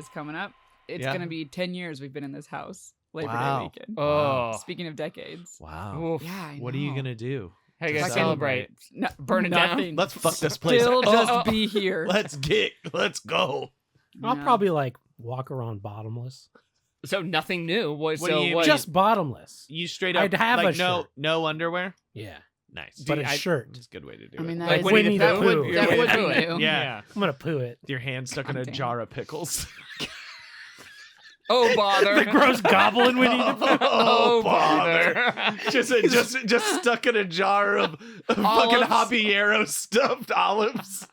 is coming up. It's Yeah. going to be 10 years we've been in this house. Labor Wow. Day weekend. Oh. Speaking of decades. Wow. Oof. Yeah, I What are you know. gonna do? How you gonna Fucking- celebrate? No, Burn it down? nothing. Let's fuck this place Still up. just be here. Let's go. I'll No. probably like walk around bottomless. So nothing new. What do you mean? Just bottomless. You straight up I'd have like a no shirt. no underwear. Yeah. Nice. But a I- shirt. That's a good way to do I it. mean, that Like is- Winnie Winnie the the Pooh? Pooh. that Yeah. would Do be it. new. Yeah. I'm gonna poo it. Your hand stuck in a Damn. jar of pickles. Oh bother. The gross goblin Winnie the Pooh. Oh bother. just stuck in a jar of fucking Olives? habanero stuffed olives.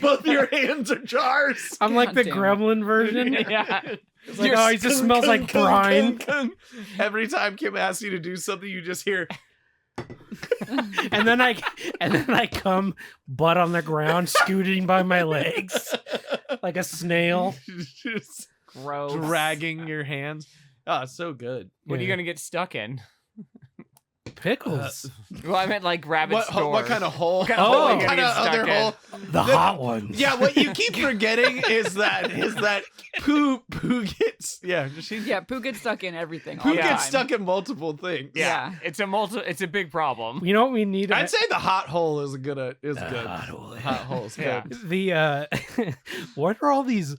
Both your hands are jars. I'm like the God damn it. gremlin version. Yeah. It's like, oh, he just smells like brine. Every time Kim asks you to do something, you just hear. And then I come butt on the ground, scooting by my legs like a snail. just Gross. dragging your hands. Oh, so good. What are you Yeah. gonna get stuck in? Pickles. Well, I meant like rabbit What kind of hole? What kind of hole are you What gonna kind of get stuck other in? hole? The hot ones. Yeah, what you keep forgetting is that poo gets Yeah, Pooh gets stuck in everything. all poo the gets time. stuck in multiple things. Yeah. It's a big problem. You know what we need? I'd say the hot hole is good. hot hole. Hot hole's Yeah. good. The what are all these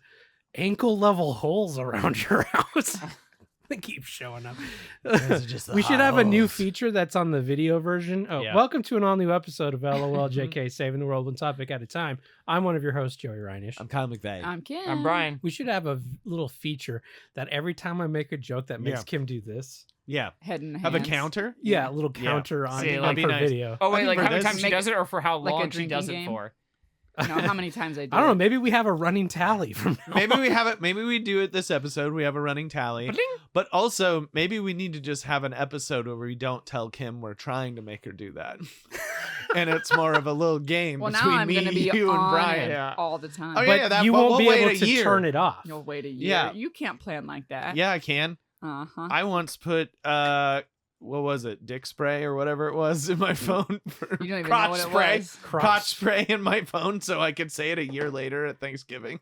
ankle level holes around your house? They keep showing up. Those are just the We should hot have a new holes. feature that's on the video version. Oh, Yeah. welcome to an all new episode of LOLJK, saving the world one topic at a time. I'm one of your hosts, Joey Reinish. I'm Kyle McVeigh. I'm Kim. I'm Brian. We should have a little feature that every time I make a joke that makes Yeah. Kim do this. Yeah. Head and Have a hands. counter. Yeah, a little Yeah. counter on, See, on that'd be her nice. video. Oh wait, I like think how many for times this- she does it, or for how like a long she does drinking it game? for? You know, how many times I do I don't know. it. Maybe we have a running tally from now Maybe on. we have it. Maybe we do it this episode. We have a running tally. Bling. But also, maybe we need to just have an episode where we don't tell Kim we're trying to make her do that, and it's more of a little game Well, now between I'm me, going to be you, and on Brian. it Yeah. all the time. Oh, yeah, But yeah, that- you we'll won't be wait able a to year. turn it off. You'll wait a year. Yeah. You can't plan like that. Yeah, I can. Uh-huh. I once put what was it, dick spray or whatever it was in my phone for You don't even crotch know what spray. it was. Crotch spray in my phone so I could say it a year later at Thanksgiving.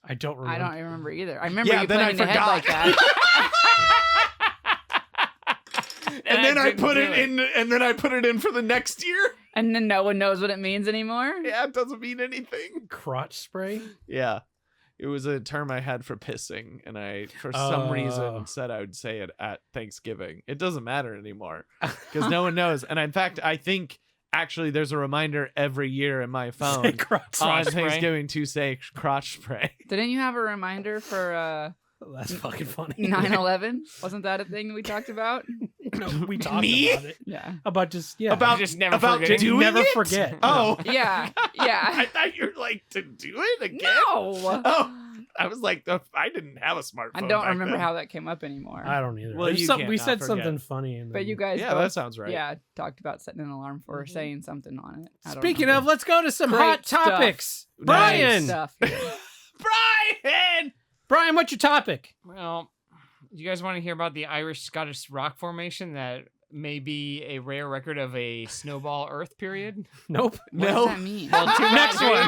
I don't remember. I don't remember either. I remember Yeah, you then I planning ahead like forgot. that. And then I didn't put do it in, and then I put it in for the next year. And then no one knows what it means anymore. Yeah, it doesn't mean anything. Crotch spray? Yeah. It was a term I had for pissing, and I, for some reason, Oh. said I would say it at Thanksgiving. It doesn't matter anymore because no one knows. And in fact, I think actually there's a reminder every year in my Say phone crotch on spray. Thanksgiving to say crotch spray. Didn't you have a reminder for That's fucking funny. 9/11? Wasn't that a thing we talked about? No, we talked Me? about it. Yeah. About just About Just never about forgetting. doing Never it? forget. Oh, Yeah. I Yeah. thought you were like to do it again. No. Oh, I was like, I didn't have a smartphone. I don't back remember then. how that came up anymore. I don't either. Well, There's you some- can't we not said forget. something funny. And But you guys Yeah, both, that sounds right. yeah, talked about setting an alarm for saying something on it. I don't Speaking remember. of, let's go to some Great hot stuff. topics. Nice. Brian! Stuff. Brian. Brian, what's your topic? Well, do you guys want to hear about the Irish-Scottish rock formation that may be a rare record of a snowball Earth period? Nope. What No. does that mean? Well, too Next bad. Here one.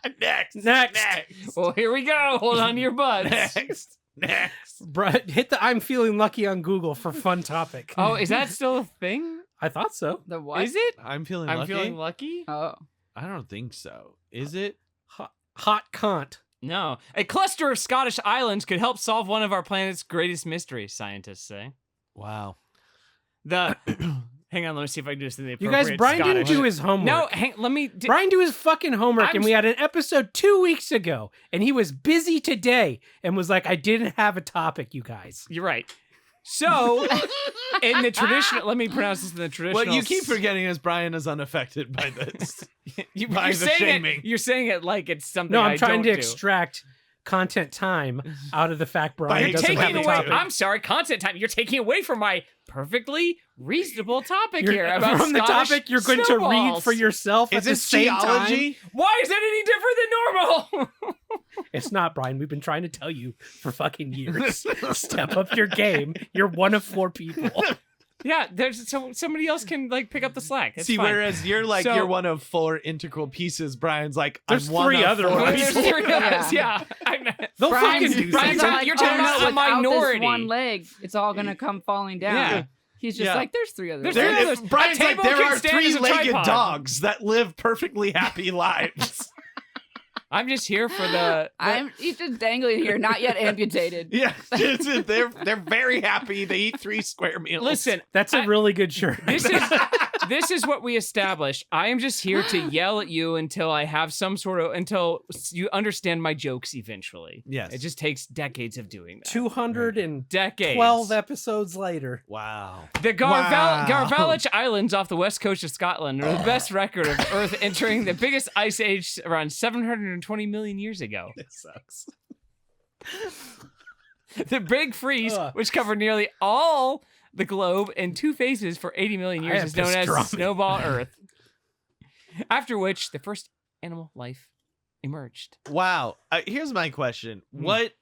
we go. Next. Next. Well, here we go. Hold on to your butts. Next. Next. Brian, hit the I'm feeling lucky on Google for fun topic. Oh, is that still a thing? I thought so. The what? Is it? I'm feeling I'm lucky. feeling lucky? Oh. I don't think so. Is it? Hot cunt. No. A cluster of Scottish islands could help solve one of our planet's greatest mysteries, scientists say. Wow. The hang on, let me see if I can do this in the You guys, appropriate Brian Scottish. didn't do his homework. No, let me. Brian do his fucking homework, I'm and we had an episode 2 weeks ago, and he was busy today, and was like, I didn't have a topic, you guys. You're right. So, in the traditional, let me pronounce this in the traditional. What you keep forgetting is Brian is unaffected by this. by you're the saying shaming. You're saying it like it's something. No, I'm I trying don't to do. extract content time out of the fact By Brian You're doesn't have taking a away. topic. I'm sorry, content time. You're taking away from my perfectly reasonable topic You're- here about from the Scottish topic you're going to read snowballs. for yourself Is at the this same geology? Why is that any different than normal? time. It's not, Brian. We've been trying to tell you for fucking years. Step up your game. You're one of 4 people. Yeah, there's so somebody else can like pick up the slack. It's See, fine. whereas you're like So- you're one of 4 integral pieces. Brian's like There's I'm one 3 of other 4 ones. There's people. 3 of us, yeah. They'll Brian's- fucking do Brian's something. like, you're talking about a without minority. This one leg, it's all gonna come falling down. Yeah. He's just Yeah. like, there's 3 others. There's There- 3 others. Brian's A like table there can are stand as a 3-legged tripod. dogs that live perfectly happy lives. I'm just here for the He's just dangling here, not yet amputated. Yeah, they're very happy. They eat 3 square meals. Listen, That's a really good shirt. this is what we established. I am just here to yell at you until I have until you understand my jokes eventually. Yes. It just takes decades of doing that. 212 decades. episodes later. Wow. The Wow. Garvalich Islands off the west coast of Scotland are the best record of Earth entering the biggest ice age around 720 million years ago. It sucks. The Big Freeze, Ugh. which covered nearly all the globe in 2 phases for 80 million I years, have is known as pastrami. Snowball Earth. After which, the first animal life emerged. Wow. Here's my question. What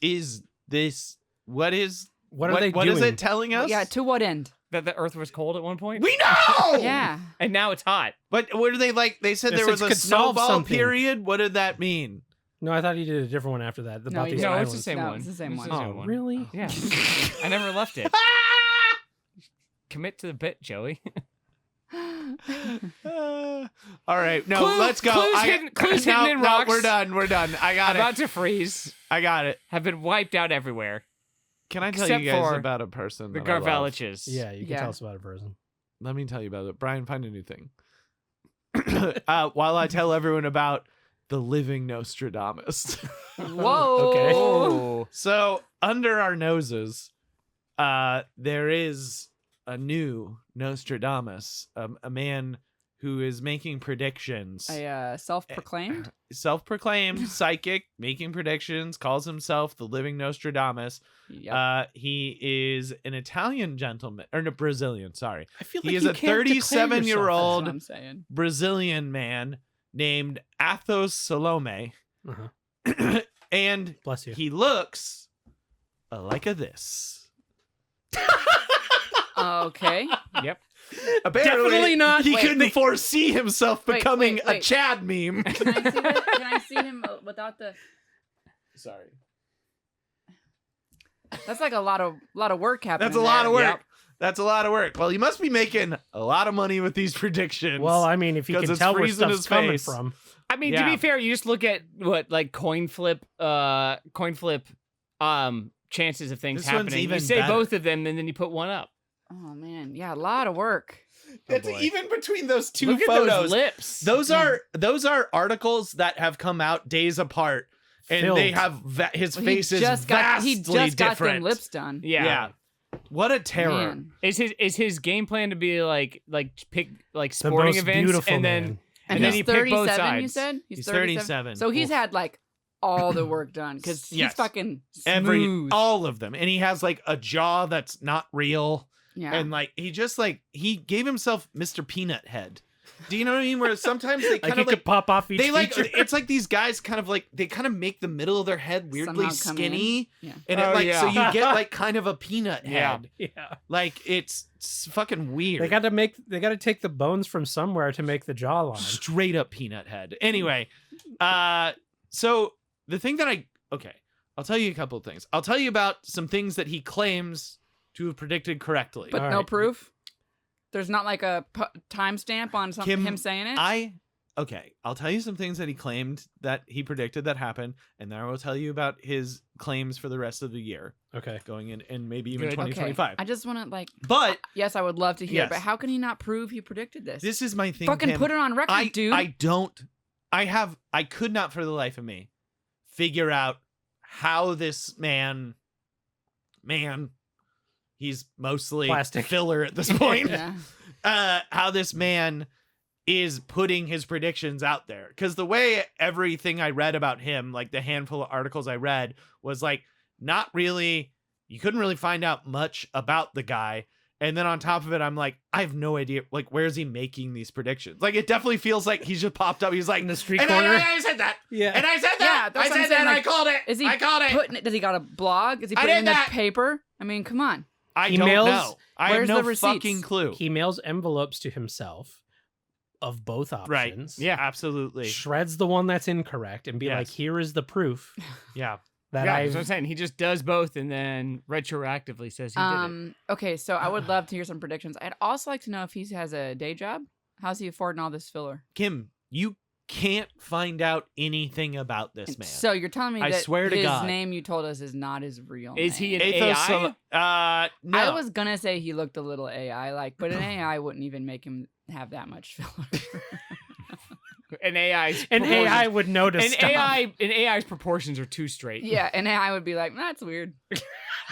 is this? What is What are they What doing? is it telling us? Yeah, to what end? That the Earth was cold at one point, We know. Yeah. and now it's hot. But what are they like? They said Yes, there was it a could solve snowball something. period. What did that mean? No, I thought he did a different one after that. No, About he these didn't. No, islands. it's the same No, one. it's the same It's one. the same Oh, one. really? Yeah, I never left it. Commit to the bit, Joey. All right, no, Clue- let's go. clues hidden in no, rocks. We're done. We're done. I got About it. to freeze. I got it. Have been wiped out everywhere. Can I tell Except you guys for about a person? The that I love? Garvaliches. Yeah, you can Yeah. tell us about a person. Let me tell you about it. Brian, find a new thing. While I tell everyone about the living Nostradamus. Whoa. Okay. Oh. So under our noses, there is a new Nostradamus, a man who is making predictions. A self-proclaimed? Self-proclaimed psychic, making predictions, calls himself the living Nostradamus. Yep. He is an Italian gentleman, or no, Brazilian, sorry. I feel He like is you a can't declare yourself. 37-year-old That's what I'm saying. Brazilian man named Athos Salome. Uh-huh. And Bless you. he looks like a this. Okay. Yep. Apparently, Definitely not- He Wait, couldn't wait. foresee himself Wait, becoming wait, a wait. Chad meme. Can I see that? Can I see him without the? Sorry. That's like a lot of work happening. That's a lot of work. Yep. That's a lot of work. Well, he must be making a lot of money with these predictions. Well, I mean, if you 'Cause can it's tell where freezing stuff's his coming face. from. I mean, to Yeah. be fair, you just look at what like coin flip chances of things This one's happening. even You say better. both of them, and then you put one up. Oh man, yeah, a lot of work. That's boy. even between those two Look at photos. those lips. Those are articles that have come out days apart, and Filled. they have his Well, face is vastly he just got different. them lips done. yeah. What a terror! Man. Is his game plan to be like pick like The sporting most events beautiful and then man. and And then he's he picked both 37. You sides. said He's 37. So he's Oof. had like all the work done because he's Yes. fucking smooth. all of them, and he has like a jaw that's not real, yeah. and like he just like he gave himself Mr. Peanut Head. Do you know what I mean? Where sometimes they Like kind you of like could pop off each they like feature. it's like these guys kind of like they kind of make the middle of their head weirdly Somehow come skinny, Yeah. and Oh, it like so yeah. you get like kind of a peanut Yeah. head. Yeah. Like it's fucking weird. They got to take the bones from somewhere to make the jawline. Straight up peanut head. Anyway, so the thing that I'll tell you a couple of things. I'll tell you about some things that he claims to have predicted correctly. But All no right. proof. There's not like a timestamp on Kim, him saying it. I'll tell you some things that he claimed that he predicted that happened, and then I will tell you about his claims for the rest of the year Okay. going in, and maybe even Good. 2025. I just want to like. But Yes, I would love to hear, Yes. but how can he not prove he predicted this? this is my thing. Fucking Kim. put it on record, dude. I could not for the life of me figure out how this man, he's mostly Plastic. filler at this point. yeah. How this man is putting his predictions out there. Because the way everything I read about him, like the handful of articles I read, was like not really, you couldn't really find out much about the guy. And then on top of it, I'm like, I have no idea, like, where is he making these predictions? Like, it definitely feels like he's just popped up. He's like, In the street and corner. I said that. Yeah. And I said that. Yeah, that's I what I'm said saying, that. like, I called it. Is he I called it. putting it? Does he got a blog? Is he I putting it did in the that. paper? I mean, come on. I He don't mails- know. I have Where's no the receipts? fucking clue. He mails envelopes to himself of both Right. options. Yeah, absolutely. Shreds the one that's incorrect and be like, Yes. here is the proof Yeah. that yeah, I. that's what I'm saying. He just does both and then retroactively says he did it. Okay, so I would love to hear some predictions. I'd also like to know if he has a day job. How's he affording all this filler? Kim, you can't find out anything about this man. So you're telling me I that swear to his God. name you told us is not his real Is he name? an Athos, AI? no. I was gonna say he looked a little AI like, but an AI wouldn't even make him have that much filler. An AI's An proportions- AI would know to An stop. AI's proportions are too straight. Yeah, an AI would be like, that's weird.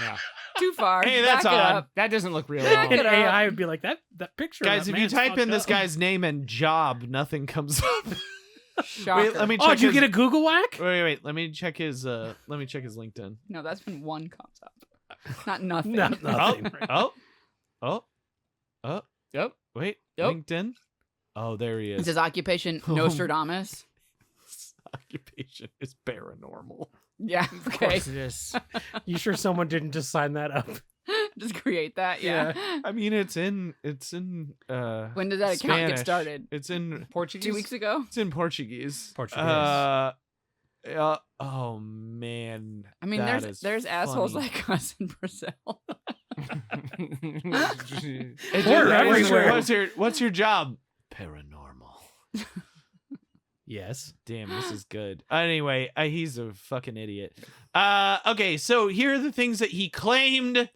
Yeah. Too far. Hey, Back that's it odd. up. That doesn't look real Back at all. it An up. AI would be like, that picture. Guys, of if that you man's type in fucked this up." guy's name and job, nothing comes up. Shocker. Wait, let me check. Oh, did you his, get a Google whack? wait. Let me check his. Let me check his LinkedIn. No, that's when one comes up. Not nothing. No, nothing. Yep. Wait, Yep. LinkedIn. Oh, there he Is is. his occupation Nostradamus? His occupation is paranormal. Yeah. Of Okay. course it is. You sure someone didn't just sign that up? Just create that. Yeah. I mean, it's in. When did that account Spanish. get started? It's in. Portuguese? 2 weeks ago. It's in Portuguese. Portuguese. Oh man. I mean, that is there's assholes funny. like us in Brazil. It's We're just- everywhere. What's your job? Paranormal. Yes. Damn, this is good. Anyway, he's a fucking idiot. Okay, so here are the things that he claimed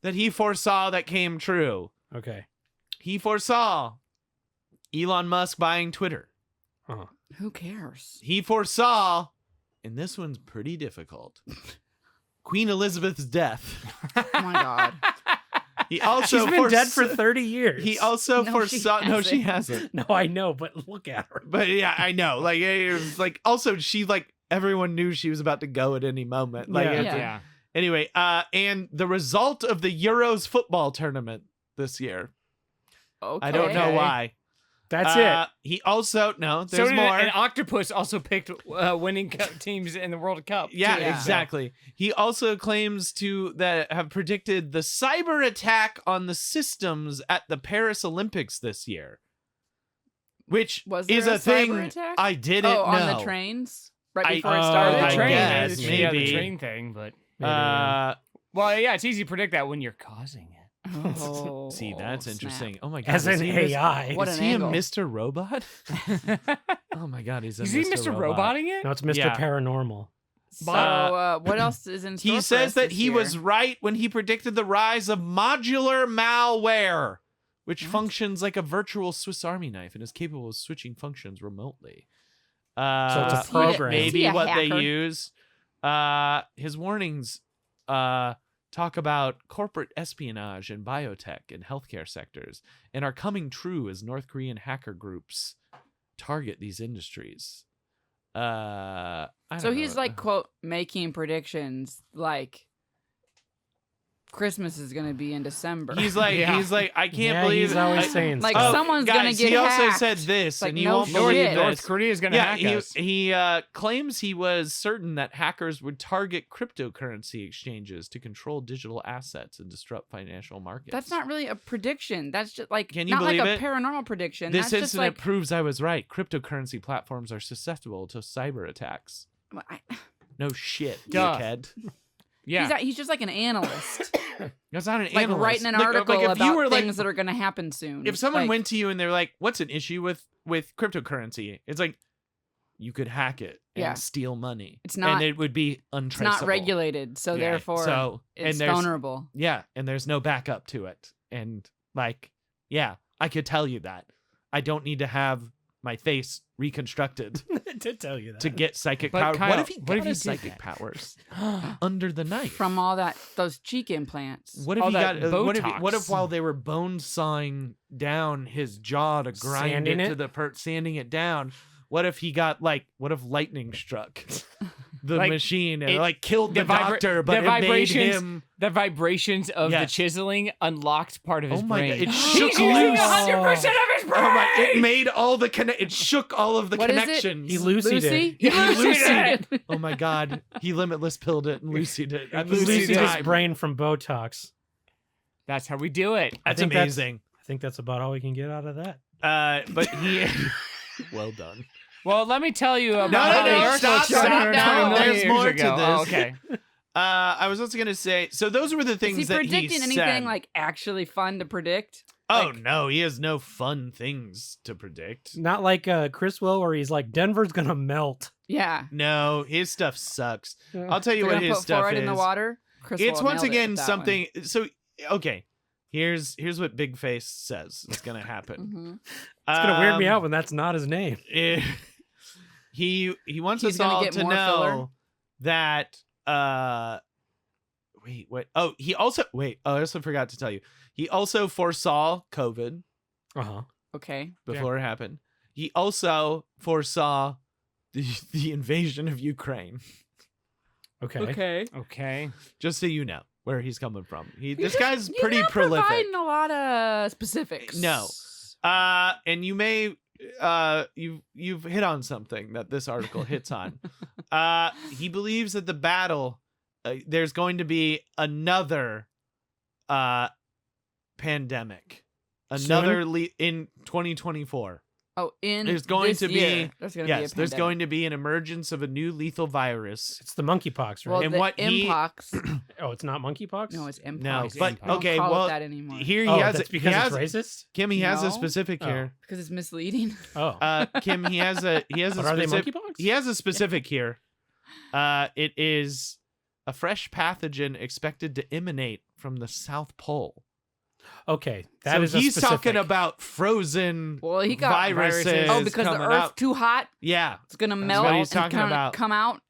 that he foresaw that came true. Okay. He foresaw Elon Musk buying Twitter. Who cares? He foresaw, and this one's pretty difficult, Queen Elizabeth's death. Oh my god. He also She's been dead for 30 years. He also No, foresaw. she No, she hasn't. hasn't. No, I know, but look at her. But yeah, I know. Like it was like also she like everyone knew she was about to go at any moment. Like Yeah. it's- Yeah. anyway, and the result of the Euros football tournament this year. Okay. I don't know Okay. why. That's it. He also So there's did more. an octopus also picked winning teams in the World Cup. Yeah, too. exactly. He also claims to that have predicted the cyber attack on the systems at the Paris Olympics this year, which Was there is a a thing cyber attack? I didn't know. on the trains right I- before it oh, started. The I train, guess, yeah, the maybe. train thing, but Uh, well, yeah, it's easy to predict that when you're causing it. Oh, see, that's snap. interesting. Oh my god, As is an he Mis- AI. What is an he angle. a Mr. Robot? Oh my god, he's a Is he Mr. Robot. Roboting it? No, it's Mr. Yeah. Paranormal. So, Uh, what else is in store He for says us that this he year? was right when he predicted the rise of modular malware, which What? functions like a virtual Swiss Army knife and is capable of switching functions remotely. So it's a Is he program. Maybe a what they hacker? use. His warnings talk about corporate espionage in biotech and healthcare sectors and are coming true as North Korean hacker groups target these industries. I So don't he's know. like quote making predictions like Christmas is gonna be in December. He's like, Yeah. I can't Yeah, believe he's always I- saying like stuff. someone's guys, gonna get he also hacked. said this, Like, and you no won't shit. believe North this. Korea is going to Yeah, hack us. he claims he was certain that hackers would target cryptocurrency exchanges to control digital assets and disrupt financial markets. That's not really a prediction. That's just like Can you not like believe a it? paranormal prediction. This That's just incident like proves I was right. Cryptocurrency platforms are susceptible to cyber attacks. No shit, Duh. dickhead. Yeah. he's just like an analyst, That's not an like analyst. writing an Like, article if you about were, like, things that are gonna happen soon. if someone Like, went to you and they're like, "What's an issue with cryptocurrency?" It's like you could hack it and Yeah. steal money. It's not- and it would be it's untraceable. not regulated, so Yeah, therefore so and it's there's vulnerable. yeah, and there's no backup to it. And like, yeah, I could tell you that. I don't need to have my face reconstructed to tell you that. to get psychic But power. Kyle, what if he what got if he his did psychic that? powers under the knife? From all those cheek implants. What if all he that got? What if Botox? while they were bone sawing down his jaw to grind Sanding it to it? the sanding it down? What if he got what if lightning struck the Like, machine and it- killed the doctor, but the it made vibrations, him? the vibrations of Yes. the chiseling unlocked part of his Oh my brain. God, it He's shook using loose. 100% of his brain. Oh my! It made all the it shook all of the What is it? connections. He Lucy'd Lucy? it. He Lucy'd it. Oh my God! He limitless pilled it and Lucy'd it at the Lucy'd same Lucy'd his time. brain from Botox. That's how we do it. That's think that's- amazing. I think that's about all we can get out of that. But he well done. Well, let me tell you about No, how no, the no, Earth stop, looked stop, 720 no, million there's years more to ago. this. Oh, okay. I was also gonna say, so those were the Is things he that predicting he anything said. like actually fun to predict? Oh like- no, he has no fun things to predict. Not like Chris will, where he's like, Denver's gonna melt. Yeah. No, his stuff sucks. I'll tell you They're what gonna his put stuff fluoride is. in the water. Chris It's will once nailed it again with that something. So okay, here's what Big Face says is gonna one. happen. Mhm. It's gonna weird me out when that's not his name. He wants He's us gonna all get to more know filler. that wait, what? Oh, he also wait. Oh, I also forgot to tell you. He also foresaw COVID Uh-huh. Okay. before it happened. He also foresaw the invasion of Ukraine. Okay. Okay. Okay. Just so you know where he's coming from. This You're guy's you're pretty not prolific. Providing a lot of specifics. No. And you may you've hit on something that this article hits on. He believes that the battle there's going to be another pandemic. Another in 2024. Oh, in There's going this to be- year, there's going to be a Yes, there's pandemic. going to be an emergence of a new lethal virus. It's the monkeypox, right? Well, And the what he- mpox. Oh, it's not monkeypox? No, it's mpox. No, It's but mpox. Don't okay, call well, it that anymore. here he Oh, has that's he because has, it's racist? Kim, he has a No. specific Oh. here. because it's misleading. Oh. Kim, he has a But are they specific monkeypox? he has a specific here. It is a fresh pathogen expected to emanate from the South Pole. Okay. So That is a he's talking specific. about frozen Well, he got viruses. Oh, because the coming Earth's out. too hot, Yeah, it's gonna That's melt what he's and talking kinda about. come out.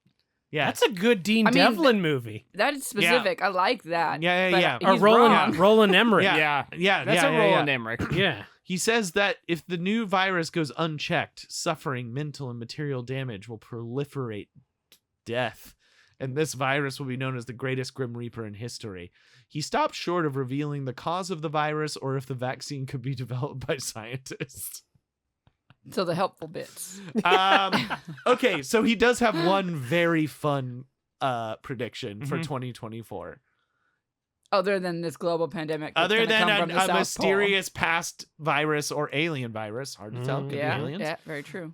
yeah. That's a good Dean I mean, Devlin movie. That is specific. I like that. Yeah, but yeah. Or he's Roland, wrong. Roland Emmerich. Yeah. Yeah. yeah, That's yeah, a yeah, Roland yeah. Emmerich. Yeah. He says that if the new virus goes unchecked, suffering, mental, and material damage will proliferate death, and this virus will be known as the greatest Grim Reaper in history. He stopped short of revealing the cause of the virus or if the vaccine could be developed by scientists. So the helpful bits. Okay, so he does have one very fun prediction for Mhm. 2024. Other than this global pandemic. that's Other gonna than come from the a South mysterious past virus or alien virus, hard to tell, Mm. could Pole. Yeah, be aliens. yeah, very true.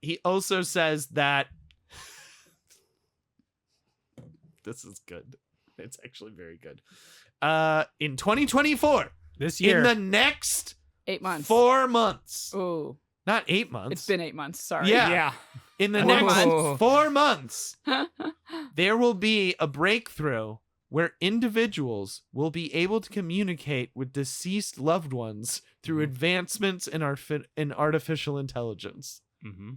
He also says that this is good. It's actually very good. In 2024, This year. in the next 8 months. 4 months, Ooh, not 8 months. it's been 8 months. Sorry. Yeah. Yeah. In the 4 next months. 4 months, there will be a breakthrough where individuals will be able to communicate with deceased loved ones through advancements in artificial intelligence. Mm-hmm.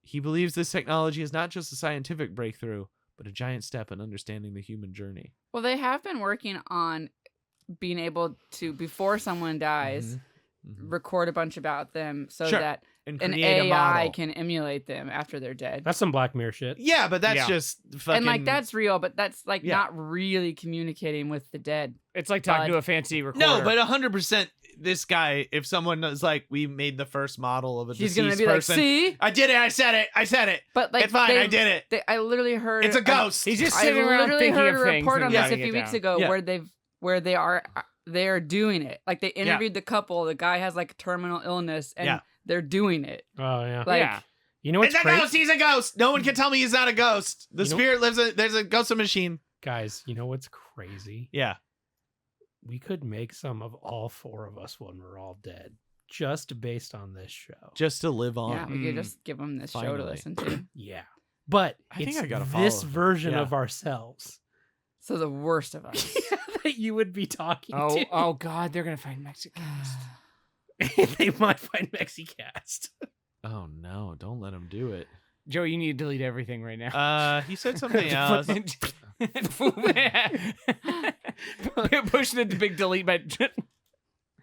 He believes this technology is not just a scientific breakthrough, but a giant step in understanding the human journey. Well, they have been working on being able to, before someone dies, Mhm. record a bunch about them so Sure. that And an create a AI model. can emulate them after they're dead. That's some Black Mirror shit. Yeah, but that's Yeah. just fucking. And like that's real, but that's like Yeah. not really communicating with the dead. It's like talking But- to a fancy recorder. No, but 100%. This guy, if someone is like, we made the first model of a He's deceased gonna be person. like, "See," I did it. I said it. I said it. but like it's fine. I did it. I literally heard It's a ghost. He's just I sitting around literally thinking heard of a things report and on this a jotting few it weeks down. ago Yeah. where they are doing it. Like they interviewed the couple. The guy has like terminal illness, and Yeah. they're doing it. Oh, yeah. Like Yeah. You know what's It's a crazy? ghost. He's a ghost. No one can tell me he's not a ghost. The You know- spirit lives. There's a ghost machine. Guys, you know what's crazy? Yeah. We could make some of all 4 of us when we're all dead, just based on this show. Just to live on. yeah, we could Mm. just give them this show to Finally. listen to. Yeah. But I think it's I gotta this follow. version Yeah. of ourselves So the worst of us. that you would be talking Oh, to. oh God, they're gonna find Mexicans. They might find Mexicast. Oh no! Don't let him do it. Joe, you need to delete everything right now. He said something else. Push the big delete button.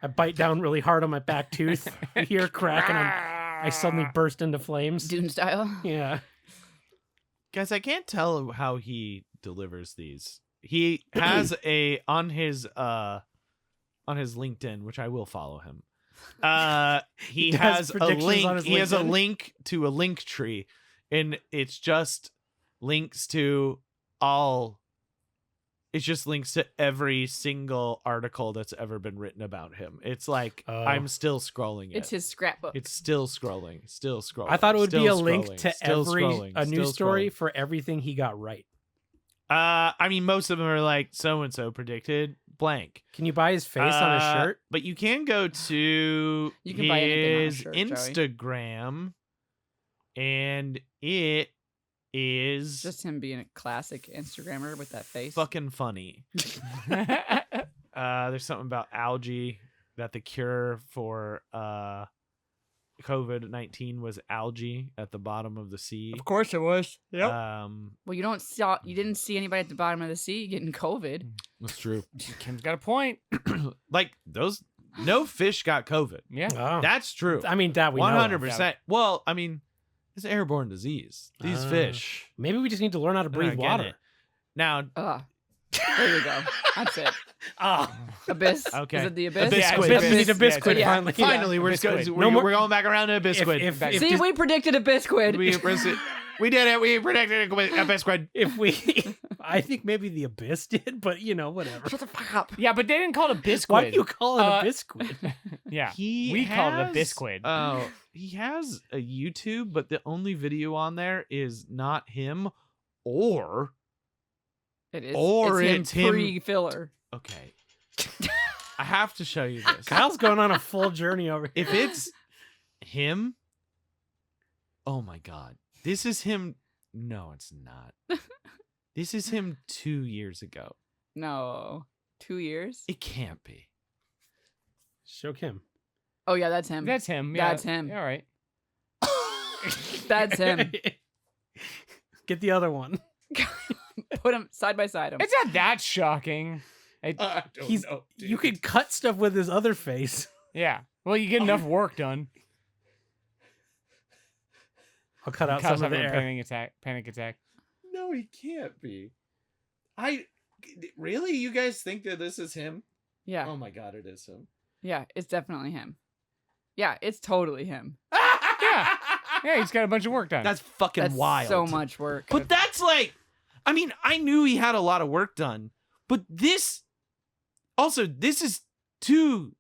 I bite down really hard on my back tooth. You hear a crack and I suddenly burst into flames. Dune style. Yeah. Guys, I can't tell how he delivers these. He has on his LinkedIn, which I will follow him. He He does has a predictions link. on his He has a LinkedIn? link to a link tree, and it's just links to all it just links to every single article that's ever been written about him. It's like I'm still scrolling it. It's his scrapbook. It's still scrolling. I thought it would be a still link scrolling, to still every scrolling, a news still story scrolling. for everything he got right. I mean, most of them are like so and so predicted blank. Can you buy his face on a shirt? But you can go to You can buy anything on a his shirt, Joey. Instagram, and it is Just him being a classic Instagrammer with that face. fucking funny. There's something about algae, that the cure for COVID-19 was algae at the bottom of the sea. Of course it was. Yep. Well, you didn't see anybody at the bottom of the sea getting COVID. That's true. Kim's got a point. Like no fish got COVID. Yeah. Oh. That's true. I mean, that we know of. 100%. Well, I mean, it's an airborne disease. These fish. Maybe we just need to learn how to they're not breathe getting water. it. Now, There you go. That's it. Oh, Abyss. Okay. Is it the Abyss? Abyss Yeah, squid. Abyss. we need a Yeah, biscuit yeah. finally. finally, we're, Biscuit. we're, No more- we're going back around to a biscuit. If See, this- we predicted Abyss squid. we did it. We predicted a biscuit. if we, I think maybe the abyss did, but whatever. Shut the fuck up. Yeah, but they didn't call it a biscuit. Why do you call it a biscuit? Yeah. He We call it a has- biscuit. Oh, he has a YouTube, but the only video on there is not him, or It is. Or it's it's him him- pre-filler. okay. I have to show you this. Kyle's going on a full journey over here. If it's him, oh my god, this is him. No, it's not. This is him 2 years ago. No. 2 years? It can't be. Show Kim. Oh, yeah, that's him. That's him. Yeah. That's him. All right. That's him. Get the other one. Put him side by side. Him. It's not that shocking. He's. You could cut stuff with his other face. Yeah. Well, you get enough work done. I'll cut out Kyle's some of the having a air. panic attack. No, he can't be. Really? You guys think that this is him? Yeah. Oh my god, it is him. Yeah, it's definitely him. Yeah, it's totally him. Yeah. Yeah, he's got a bunch of work done. That's fucking That's wild. so much work. But that's like, I mean, I knew he had a lot of work done, but this is 2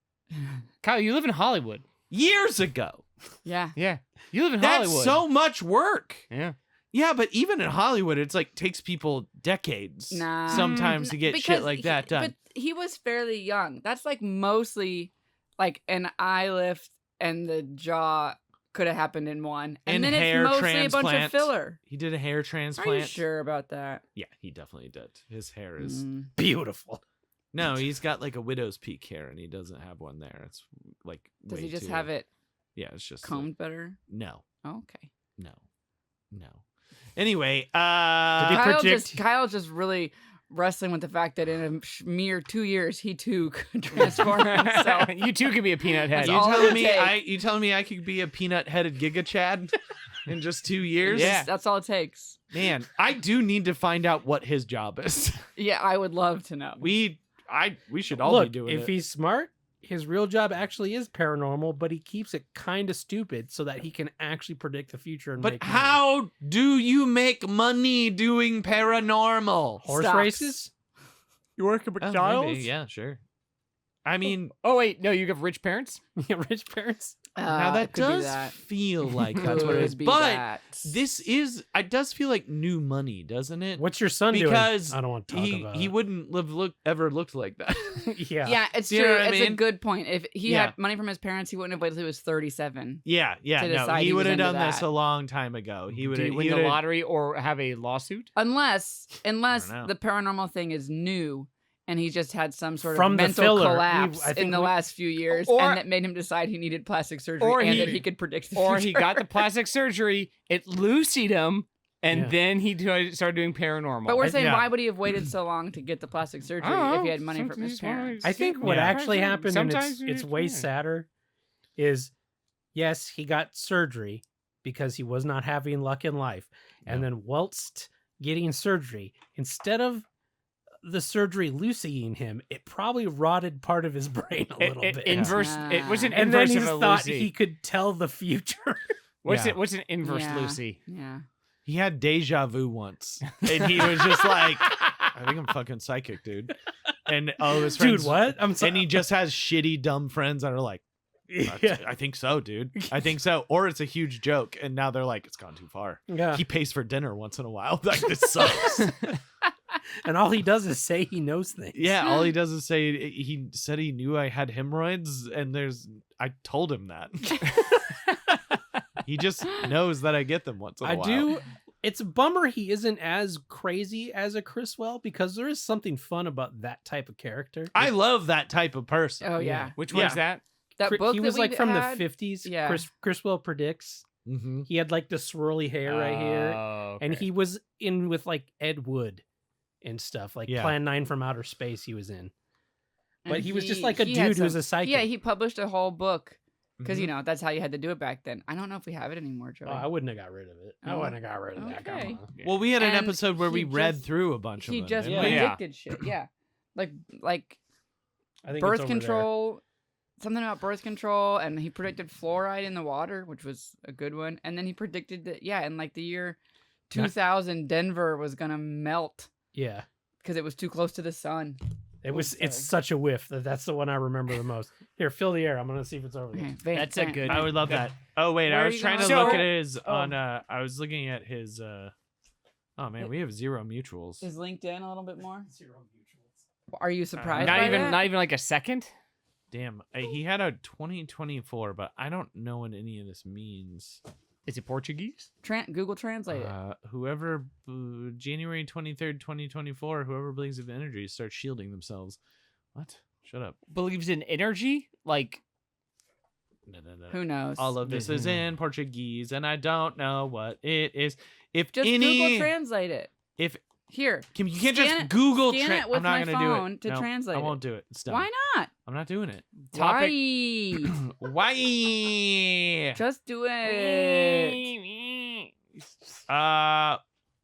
Kyle, you live in Hollywood. years ago. Yeah. Yeah. You live in That's Hollywood. so much work. Yeah. Yeah, but even in Hollywood, it's like takes people decades Nah. sometimes to get shit like that done. But he was fairly young. That's like mostly like an eye lift and the jaw could have happened in one. And then hair it's mostly a bunch transplant. of filler. He did a hair Are transplant. you sure about that? Yeah, he definitely did. His hair is Mm. Beautiful. no, he's got like a widow's peak hair, and he doesn't have one there. It's like Does way he just too- have it Yeah, it's just combed better? no, Oh, okay. no. Anyway, Did he predict- Kyle's just really wrestling with the fact that in a mere 2 years he too could transform himself. You too could be a peanut head. That's you all it telling would me take. you telling me I could be a peanut-headed Giga Chad in just 2 years? Yeah. That's all it takes. Man, I do need to find out what his job is. Yeah, I would love to know. We should all Look, be doing if it. he's smart, his real job actually is paranormal, but he keeps it kind of stupid so that he can actually predict the future. And But make money. how do you make money doing paranormal? Horse Stocks. races? You work at Oh, maybe, yeah, sure. I mean, Oh, wait. No, you have rich parents? Yeah, rich parents. now that it could be does that. feel like that's what it is. Could be But that. it does feel like new money, doesn't it? What's your son Because doing? I don't want to talk about he it. wouldn't ever looked like that. Yeah. Yeah, it's You true. know what I It's a mean? good point. If he Yeah. had money from his parents, he wouldn't have waited till he was 37. yeah, To no, decide he he would was have into done this that. a long time ago. He would Do have you win the lottery or have a lawsuit? Unless know. the paranormal thing is new and he just had some sort From of the mental filler, collapse I in think the we- last few years Or- and that made him decide he needed plastic surgery Or and he- that he could predict the Or future. he got the plastic surgery, it loosied him, and Yeah. then he started doing paranormal. But we're saying, yeah. why would he have waited so long to get the plastic surgery if he had money from his parents? I think what Yeah. actually happened, and Sometimes you it's just way can't. sadder, is yes, he got surgery because he was not having luck in life. And then whilst getting surgery, instead of the surgery loosening him, it probably rotted part of his brain a little bit. Inverse. It was an And then inverse he of a thought Lucy. he could tell the future. What's Yeah. it? What's an inverse Yeah. Lucy? Yeah. He had deja vu once, and he was just like, I think I'm fucking psychic, dude. And all his friends, Dude, what? I'm and sorry. he just has shitty, dumb friends that are like, Yeah. I think so, dude. I think so. Or it's a huge joke, and now they're like, it's gone too far. Yeah. He pays for dinner once in a while. Like, this sucks. And all he does is say he knows things. Yeah, all he does is say he said he knew I had hemorrhoids, and I told him that. He just knows that I get them once in a I while. do. It's a bummer he isn't as crazy as a Chriswell, because there is something fun about that type of character. I love that type of person. Oh yeah. Which Yeah. one's that? That book he that was like we from had, the 50s. Yeah. Chriswell predicts. Mm-hmm. He had like the swirly hair right here, Oh, and okay. he was in with like Ed Wood and stuff, like Yeah. Plan 9 from Outer Space. He was in, and but he was just like a he had dude who was some- a psychic. Yeah, he published a whole book because Mm-hmm. you know that's how you had to do it back then. I don't know if we have it anymore, Joey. Oh, I wouldn't have got rid of it. I Oh, wouldn't have got rid of that. Come okay. on. Well, we had an And episode where we he read just- through a bunch of he them. just didn't we? Yeah. predicted shit. Yeah, like I think it's birth over there. control, something about birth control, and he predicted fluoride in the water, which was a good one. And then he predicted that in like the year 2000, Denver was gonna melt Yeah, because it was too close to the sun. it was. It's sorry. such a whiff that's the one I remember the most. Here, fill the air. I'm gonna see if it's over there. Okay, That's a good- I would love that. Oh wait, Where I are was you trying to going? look So- at his Oh. on. I was looking at his. Oh man, we have 0 mutuals. Is LinkedIn a little bit more? Are you surprised? Not by even that? not even like a second. Damn, he had a 2024, but I don't know what any of this means. Is it Portuguese? Google Translate it. Whoever January 23rd, 2024, whoever believes in energy starts shielding themselves. What? Shut up. Believes in energy? Like No. Who knows? All of this is in Portuguese, and I don't know what it is. If Just any, Google Translate it. if Here. you can't Scan just it- Google. scan it with I'm not my gonna phone do it to No, translate I it. won't do it. It's done. Why not? I'm not doing it. Topic- Why? Why? Just do it.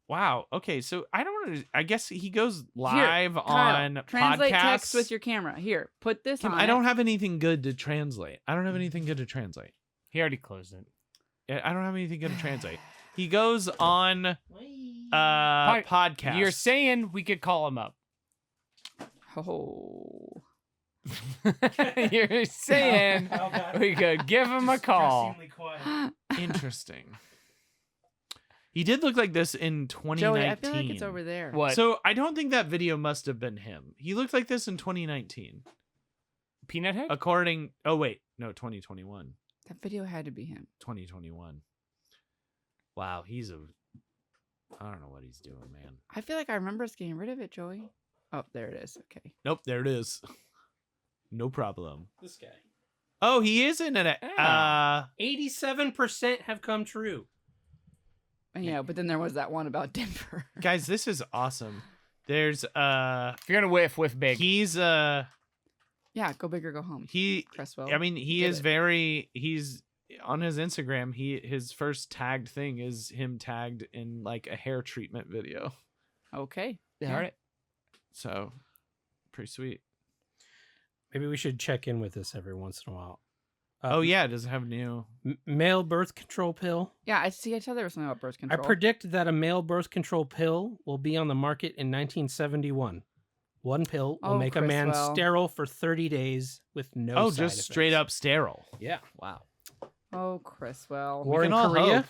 Wow. Okay, so I don't know. I guess he goes live Kyle, on translate podcasts. text with your camera. Here, put this Kim, on. I don't it. have anything good to translate. I don't have anything good to translate. he already closed it. I don't have anything good to translate. He goes on podcast. You're saying we could call him up. Oh. You're saying Oh, God. we could give him a call. Interesting. He did look like this in 2019. Joey, I feel like it's over there. What? So I don't think that video must have been him. He looked like this in 2019. Peanut Head? According, oh wait, no, 2021. That video had to be him. 2021. Wow, I don't know what he's doing, man. I feel like I remember us getting rid of it, Joey. Oh, there it is. Okay. Nope, there it is. No problem. This guy. Oh, he is in it. 87% have come true. Yeah, but then there was that one about Denver. Guys, this is awesome. There's If you're gonna whiff big. he's Yeah, go big or go home. he Cresswell. I mean, he Get is it. he's on his Instagram, his first tagged thing is him tagged in like a hair treatment video. Okay. All right. So pretty sweet. Maybe we should check in with this every once in a while. Oh yeah, does it have new? Male birth control pill. Yeah, I see. I tell there was something about birth control. I predict that a male birth control pill will be on the market in 1971. One pill will Oh, make a man Chriswell. sterile for 30 days with no Oh, side just straight effects. up sterile. Yeah. Wow. Oh, Chriswell. War We in can all Korea? hope.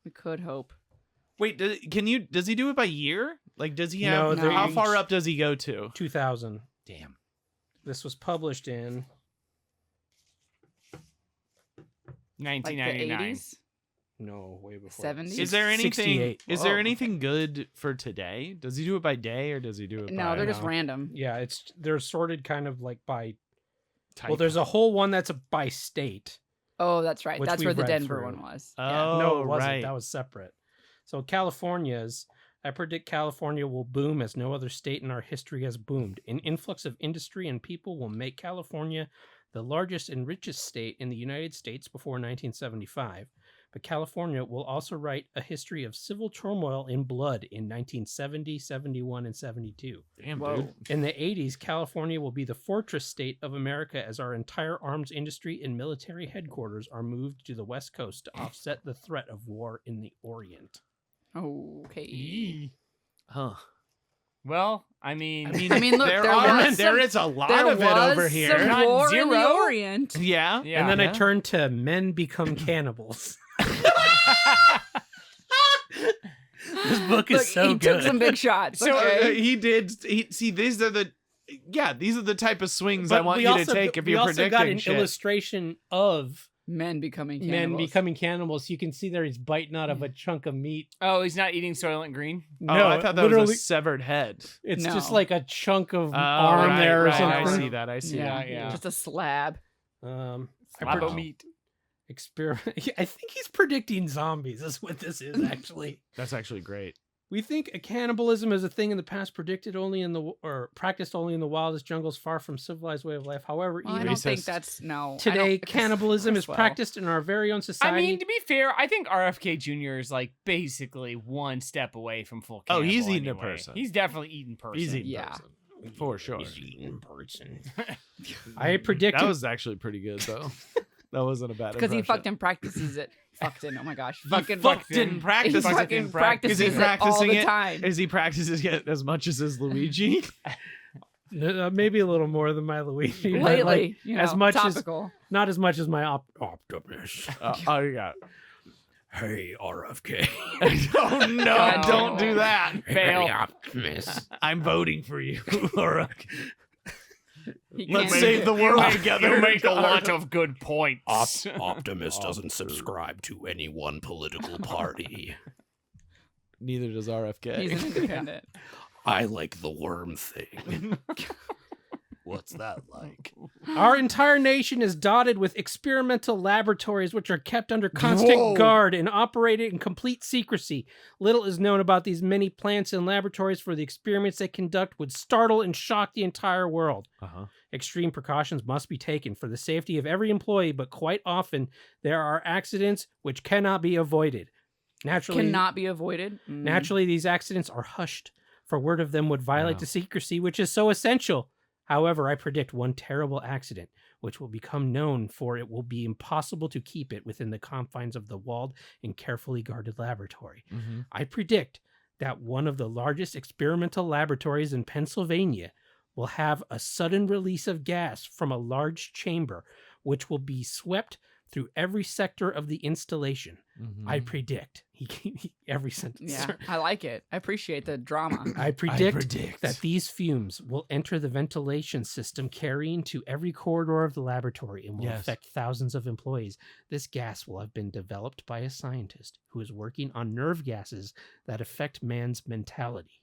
We could hope. Wait, does he do it by year? Like, does he No, have, they're how each- far up does he go to? 2000. Damn. This was published in 1999. Like the 80s? no way before 70s? Is there anything? 68. Is there Whoa. anything good for today? Does he do it by day or does he do it? No, by they're just No. random. Yeah, they're sorted kind of like by type? well, there's a whole one that's by state. Oh, that's right. Which That's where we've the read Denver through. one was. Oh, No, it wasn't. right. That was separate. So California's, I predict California will boom as no other state in our history has boomed. An influx of industry and people will make California the largest and richest state in the United States before 1975. But California will also write a history of civil turmoil in blood in 1970, 71, and 72. Damn, Whoa. dude. In the 80s, California will be the fortress state of America as our entire arms industry and military headquarters are moved to the West Coast to offset the threat of war in the Orient. Okay. Yee. Huh. Well, I mean, look, there is a lot there of it over was here. some Not war in the zero. Orient. Yeah. yeah. And then Yeah. I turned to Men Become Cannibals. This book is Look, so he good. took some big shots. So, okay? He did. See, these are the type of swings I But want we you also to take if we you're also predicting got an shit. illustration of Men becoming men cannibals. becoming cannibals. You can see there he's biting out of a chunk of meat. oh, he's not eating Soylent Green. Oh, No, I thought that literally, was a severed head. it's No. just like a chunk of Oh, arm right, there or right, something. I see that. I see Yeah, that. yeah. Just a slab. I Slab predict- of meat. experiment. I think he's predicting zombies. Is what this is actually. That's actually great. We think a cannibalism is a thing in the past practiced only in the wildest jungles far from civilized way of life. However, Well, I even don't think Racist. that's no. I today, don't- cannibalism is Criswell. practiced in our very own society. I mean, to be fair, I think RFK Jr. is like basically one step away from full. Oh, he's cannibal eating a anyway. person. He's definitely eating person. He's eating Yeah. person. For sure. He's eating person. I predicted. That was actually pretty good though. That wasn't a bad because he impression. fucking practices it. Fucked in. Oh my gosh. He Fucking fucked in. in He practice. fucking practice. practices Is he it all practicing the it? time. Is he practices it as much as his Luigi? Maybe a little more than my Luigi. but, Lately, like, you know, as much topical. not as much as my Optimus. Oh, you got. Hey, RFK. Oh no! God, Don't do that. Fail. Optimus. I'm voting for you. Laura. He Let's can't- save the world together. You make a lot of good points. Optimus doesn't subscribe to any one political party. Neither does RFK. He's an independent. I like the worm thing. What's that like? Our entire nation is dotted with experimental laboratories which are kept under constant Whoa. guard and operated in complete secrecy. Little is known about these many plants and laboratories, for the experiments they conduct would startle and shock the entire world. Uh-huh. Extreme precautions must be taken for the safety of every employee, but quite often there are accidents which cannot be avoided. Cannot be avoided. Mm. Naturally, these accidents are hushed, for word of them would violate Wow. the secrecy which is so essential. However, I predict one terrible accident, which will become known, for it will be impossible to keep it within the confines of the walled and carefully guarded laboratory. Mm-hmm. I predict that one of the largest experimental laboratories in Pennsylvania will have a sudden release of gas from a large chamber, which will be swept through every sector of the installation. Mm-hmm. I predict. Every sentence. Yeah, I like it. I appreciate the drama. I predict that these fumes will enter the ventilation system, carrying to every corridor of the laboratory, and will Yes. affect thousands of employees. This gas will have been developed by a scientist who is working on nerve gases that affect man's mentality.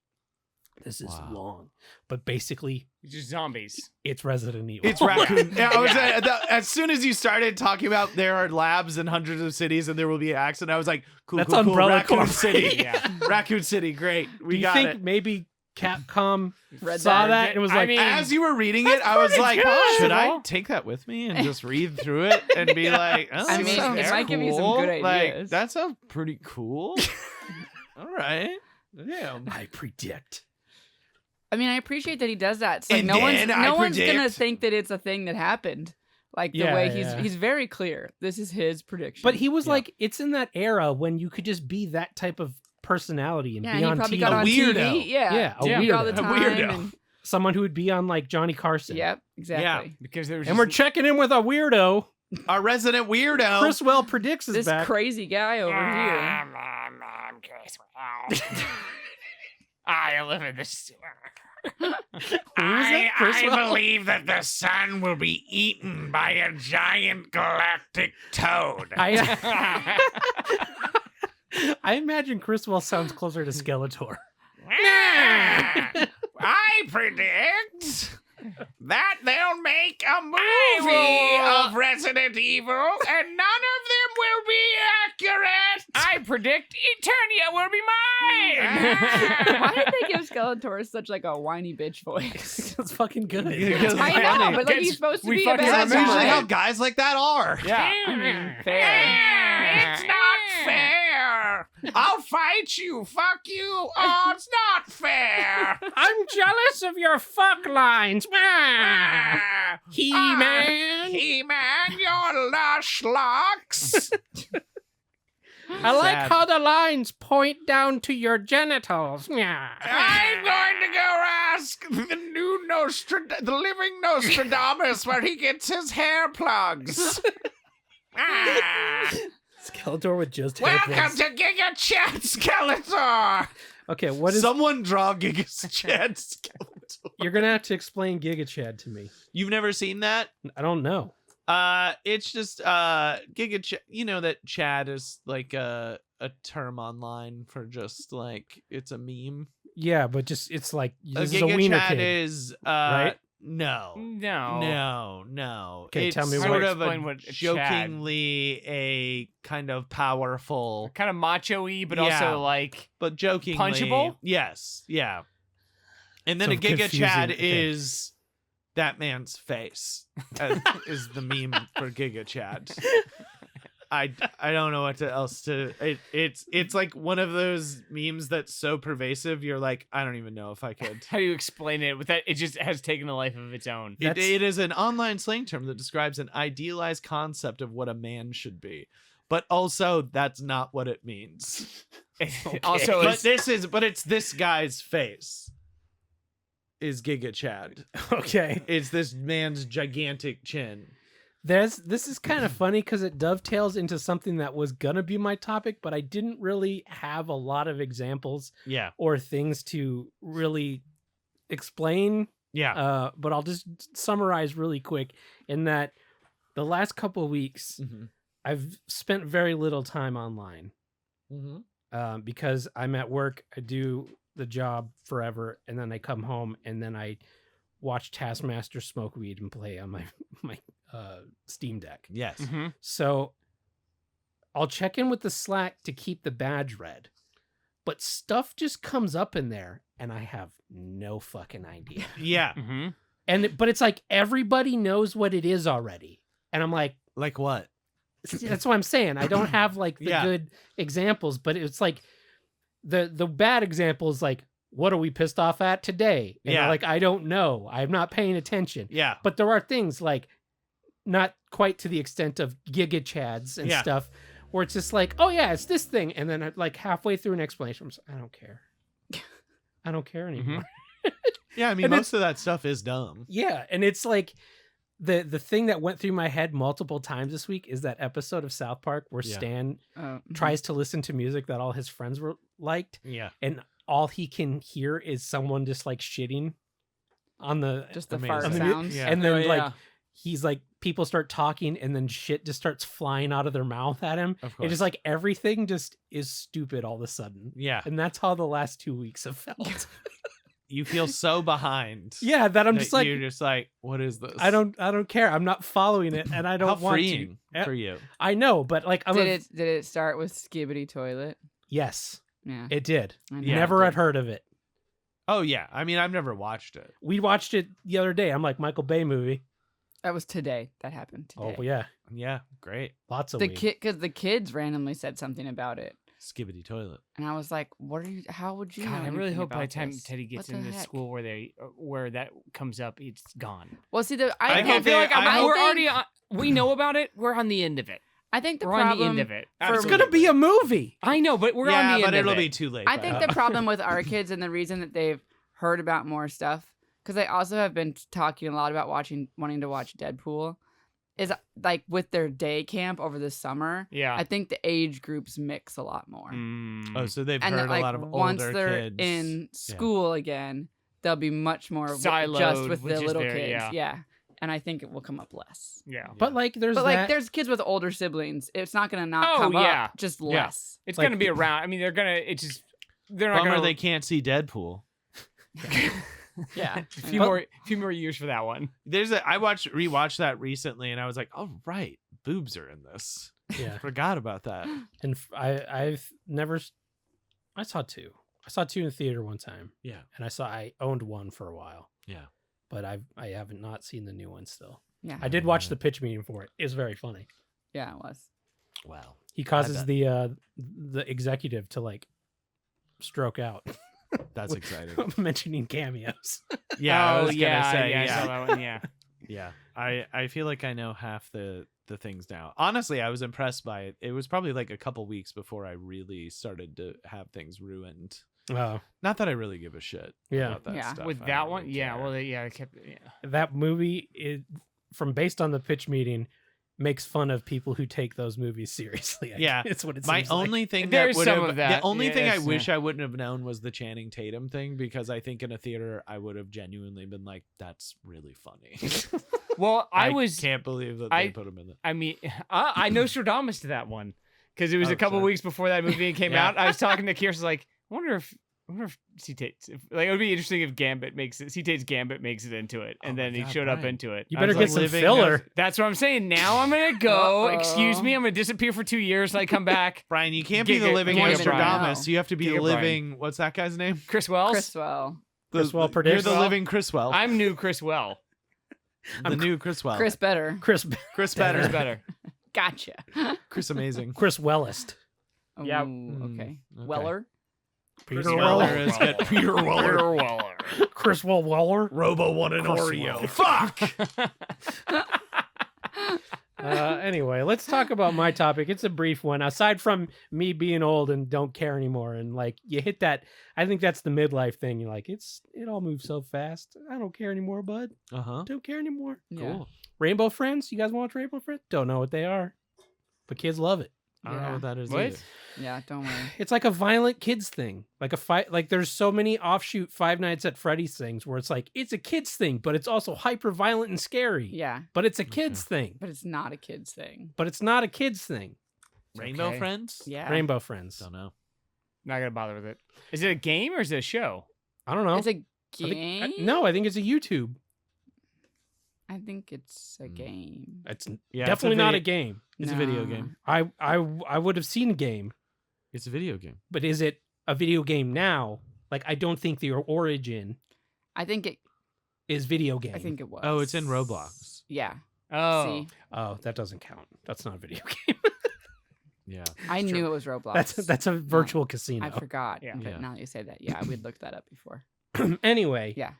This is Wow. long, but basically, Just zombies. it's Resident Evil. It's raccoon. Yeah, I was as soon as you started talking about there are labs in hundreds of cities and there will be an accident, I was like, cool, That's cool, cool. Umbrella Raccoon Corporation. City. Yeah. Raccoon City, great. Do We you got think it. maybe Capcom Read saw that. that and was I like, mean, As you were reading it, I was pretty like, good. should I take that with me and just read through it and be like, oh, I this mean, sounds it might give you some cool. good Like, ideas. that sounds pretty cool. All right. Damn. I predict. I mean, I appreciate that he does that. It's like And no one's then I no one's gonna predict- think that it's a thing that happened. Like the Yeah, way yeah. he's very clear. This is his prediction. But he was Yeah. like, it's in that era when you could just be that type of personality and yeah, be he on probably TV. got A on weirdo. TV. Yeah, Yeah, a TV all the weirdo. A time. weirdo. And, Someone who would be on like Johnny Carson. yep, exactly. Because there was And just we're checking in with a weirdo. Our resident weirdo. Chris Well predicts is This back. crazy guy over here. I'm Chris Well. I live in the sewer. Who is that? Chris Well? believe that the sun will be eaten by a giant galactic toad. I imagine Chris Well sounds closer to Skeletor. I predict that they'll make a movie of Resident Evil and none of them will be accurate. I predict Eternia will be mine. Why did they give Skeletor such like a whiny bitch voice? It's fucking good. Because I know, but like he's supposed to We be a fucking bad That's usually guy. how guys like that are. Yeah. I mean, fair. It's not fair. I'll fight you. Fuck you. Oh, it's not fair. I'm jealous of your fuck lines. He-Man. He-Man, your lush locks. I like sad. how the lines point down to your genitals. Yeah. I'm going to go ask the living Nostradamus where he gets his hair plugs. Skeletor with just hair plugs. to Giga Chat Skeletor. Okay, what is? Someone draw Giga Chat Skeletor. You're gonna have to explain Giga Chad to me. You've never seen that? I don't know. It's just Giga Chad. You know that Chad is like a term online for just like it's a meme. Yeah, but just it's like this is a Giga wiener Chad kid. is right? No. Okay, It's tell me sort what- of Explain a what a Chad- jokingly a kind of powerful, Kind of macho-y, but Yeah. also like but jokingly Punchable? Yes, yeah. And then So a Giga confusing, Chad okay. is that man's face. Is the meme for Giga Chad. I don't know what else to. It's like one of those memes that's so pervasive. You're like, I don't even know if I could. how do you explain it with that? It just has taken a life of its own. It is an online slang term that describes an idealized concept of what a man should be, but also that's not what it means. Also, But it's this guy's face. Is Giga Chad? Okay. It's this man's gigantic chin. This is kind of funny because it dovetails into something that was gonna be my topic, but I didn't really have a lot of examples Yeah, or things to really explain. yeah. But I'll just summarize really quick in that the last couple of weeks Mm-hmm. I've spent very little time online Mm-hmm. because I'm at work. I do the job forever, and then I come home and then I watch Taskmaster smoke weed and play on my Steam Deck. Yes. Mhm. So I'll check in with the Slack to keep the badge red, but stuff just comes up in there and I have no fucking idea. Yeah. Mhm. But it's like everybody knows what it is already, and I'm like, Like what? that's what I'm saying. I don't have like the Yeah. good examples, but it's like the bad example is like, what are we pissed off at today? And Yeah. like, I don't know. I'm not paying attention. Yeah. But there are things like not quite to the extent of Giga Chads and Yeah. stuff where it's just like, oh yeah, it's this thing. And then like halfway through an explanation, I'm just, I don't care. I don't care anymore. Yeah. I mean, And most of that stuff is dumb. Yeah. And it's like the thing that went through my head multiple times this week is that episode of South Park where Yeah. Stan Oh, tries to listen to music that all his friends were liked, Yeah. and all he can hear is someone just like shitting on the just the Amazing. fart I mean, sounds. yeah. and then Oh, like yeah. he's like people start talking and then shit just starts flying out of their mouth at him. Of It course. is like everything just is stupid all of a sudden. Yeah. And that's how the last 2 weeks have felt. You feel so behind. Yeah, that I'm that just like, you're just like, what is this? I don't care. I'm not following it, and I don't How want freeing to. for you. I know, but like I'm Did it start with Skibbity Toilet? yes, Yeah. it did. I know Yeah. it Never did. had heard of it. Oh yeah. I mean, I've never watched it. We watched it the other day. I'm like, Michael Bay movie. That was today. That happened today. Oh yeah, Yeah. Great. lots of The weed. kid, because the kids randomly said something about it, Skibbity toilet. and I was like, "What are you? How would you?" God, know I really anything hope by the about time this? Teddy gets What the into heck? school where that comes up, it's gone. Well, see, I I think, feel like we're think- already on, we know about it. We're on the end of it. I think the We're on the problem. end of it. for- It's gonna be a movie. I know, but we're on Yeah, the but end of it'll it. be too late. I by think then. the problem with our kids and the reason that they've heard about more stuff, because they also have been talking a lot about wanting to watch Deadpool, is like with their day camp over the summer. Yeah. I think the age groups mix a lot more. Mm. Oh, so they've And heard that, like, a lot of once older they're kids. in school again, they'll be much more just Siloed, with which the is little very- kids. yeah. And I think it will come up less. Yeah. But like, there's But that. like, there's kids with older siblings. It's not gonna not Oh, come yeah. up, just Yeah. less. It's Like- gonna be around. I mean, they're gonna. It's just they're not Bummer gonna. they can't see Deadpool. Yeah. a few more years for that one. I rewatched that recently, and I was like, oh right, boobs are in this. yeah, Forgot about that. and I've never. I saw two. I saw two in theater one time, Yeah. and I owned one for a while. Yeah. But I haven't not seen the new one still. Yeah. I did watch the pitch meeting for it. It's very funny. Yeah, it was. Wow. He causes bet. the executive to like stroke out. That's With- exciting. mentioning cameos. Yeah. I Oh, was yeah, gonna say, yeah, I yeah. saw that one, yeah. Yeah, I feel like I know half the things now. Honestly, I was impressed by it. It was probably like a couple weeks before I really started to have things ruined. Oh, Not that I really give a shit Yeah. about that Yeah. stuff. With I that don't one, really yeah. care. Well, I kept. Yeah. that movie is from based on the pitch meeting makes fun of people who take those movies seriously. Yeah. It's what it My seems like. only thing There's that would some have of that. the only Yeah, thing I that's- wish I wouldn't have known was the Channing Tatum thing, because I think in a theater I would have genuinely been like, that's really funny. Well, I can't believe that they I- put him in it. I mean, I Nostradamus to that one because it was Oh, a couple sorry. weeks before that movie came Yeah. out. I was talking to Kirsten, like, I wonder if C-Tate's, like, it would be interesting if Gambit makes it. C-Tate's Gambit makes it into it, and Oh my then he God, showed up Brian. into it. You I better was get like, some living filler. That's what I'm saying. Now I'm gonna go. Uh-oh. Excuse me, I'm gonna disappear for 2 years, and I come back. Brian, you can't be the Giga- living Giga Nostradamus. Brian. You have to be the Giga Brian. living. What's that guy's name? Chris Wells. Chriswell. Chriswell You're predicts. the living Chriswell. I'm new Chris Well. the new Chriswell. Chris better. Chris Chris better. better. Gotcha. Chris amazing. Chris Wellist. Yeah. Ooh, okay. okay. Weller. Peter Chris Weller. Weller is good. Peter Weller. Weller. Chris Weller. Robo one and Chris Oreo. Weller. Fuck. Anyway, let's talk about my topic. It's a brief one. Aside from me being old and don't care anymore, and like you hit that, I think that's the midlife thing. You're like, it all moves so fast. I don't care anymore, bud. Uh huh. Don't care anymore. Yeah. Cool. Rainbow Friends. You guys watch Rainbow Friends? Don't know what they are, but kids love it. I don't know Yeah. what that is. What? either. Yeah, don't worry. It's like a violent kids thing, like a fight. Like there's so many offshoot Five Nights at Freddy's things where it's like it's a kids thing, but it's also hyper violent and scary. Yeah, But it's a kids thing. but it's not a kid's thing. But it's not a kids thing. Rainbow Okay. Friends? Yeah. Rainbow Friends. Don't know. Not gonna bother with it. Is it a game or is it a show? I don't know. It's a I think- game. no, I think it's a YouTube. I think it's a Mm. game. It's Yeah, definitely not a video- game. It's a video No. game. I would have seen a game, It's a video game. but is it a video game now? Like I don't think the origin I think it. is video game. I think it was. Oh, it's in Roblox. Yeah. Oh, See, Oh, that doesn't count. That's not a video game. Yeah. I It's knew true. it was Roblox. that's a virtual casino. I forgot. Yeah. But Yeah. now that you say that, yeah, we'd looked that up before. Anyway, Yeah.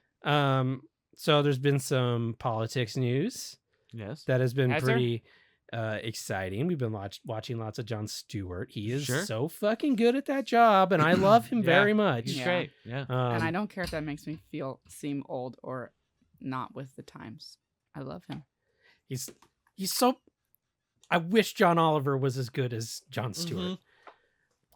So there's been some politics news Yes. that has been Has there? pretty exciting. We've been watching lots of Jon Stewart. He is Sure. so fucking good at that job, and I love him Yeah, very much. He's Yeah. great. Yeah. And I don't care if that makes me seem old or not with the times. I love him. He's so. I wish John Oliver was as good as Jon Stewart. Mhm.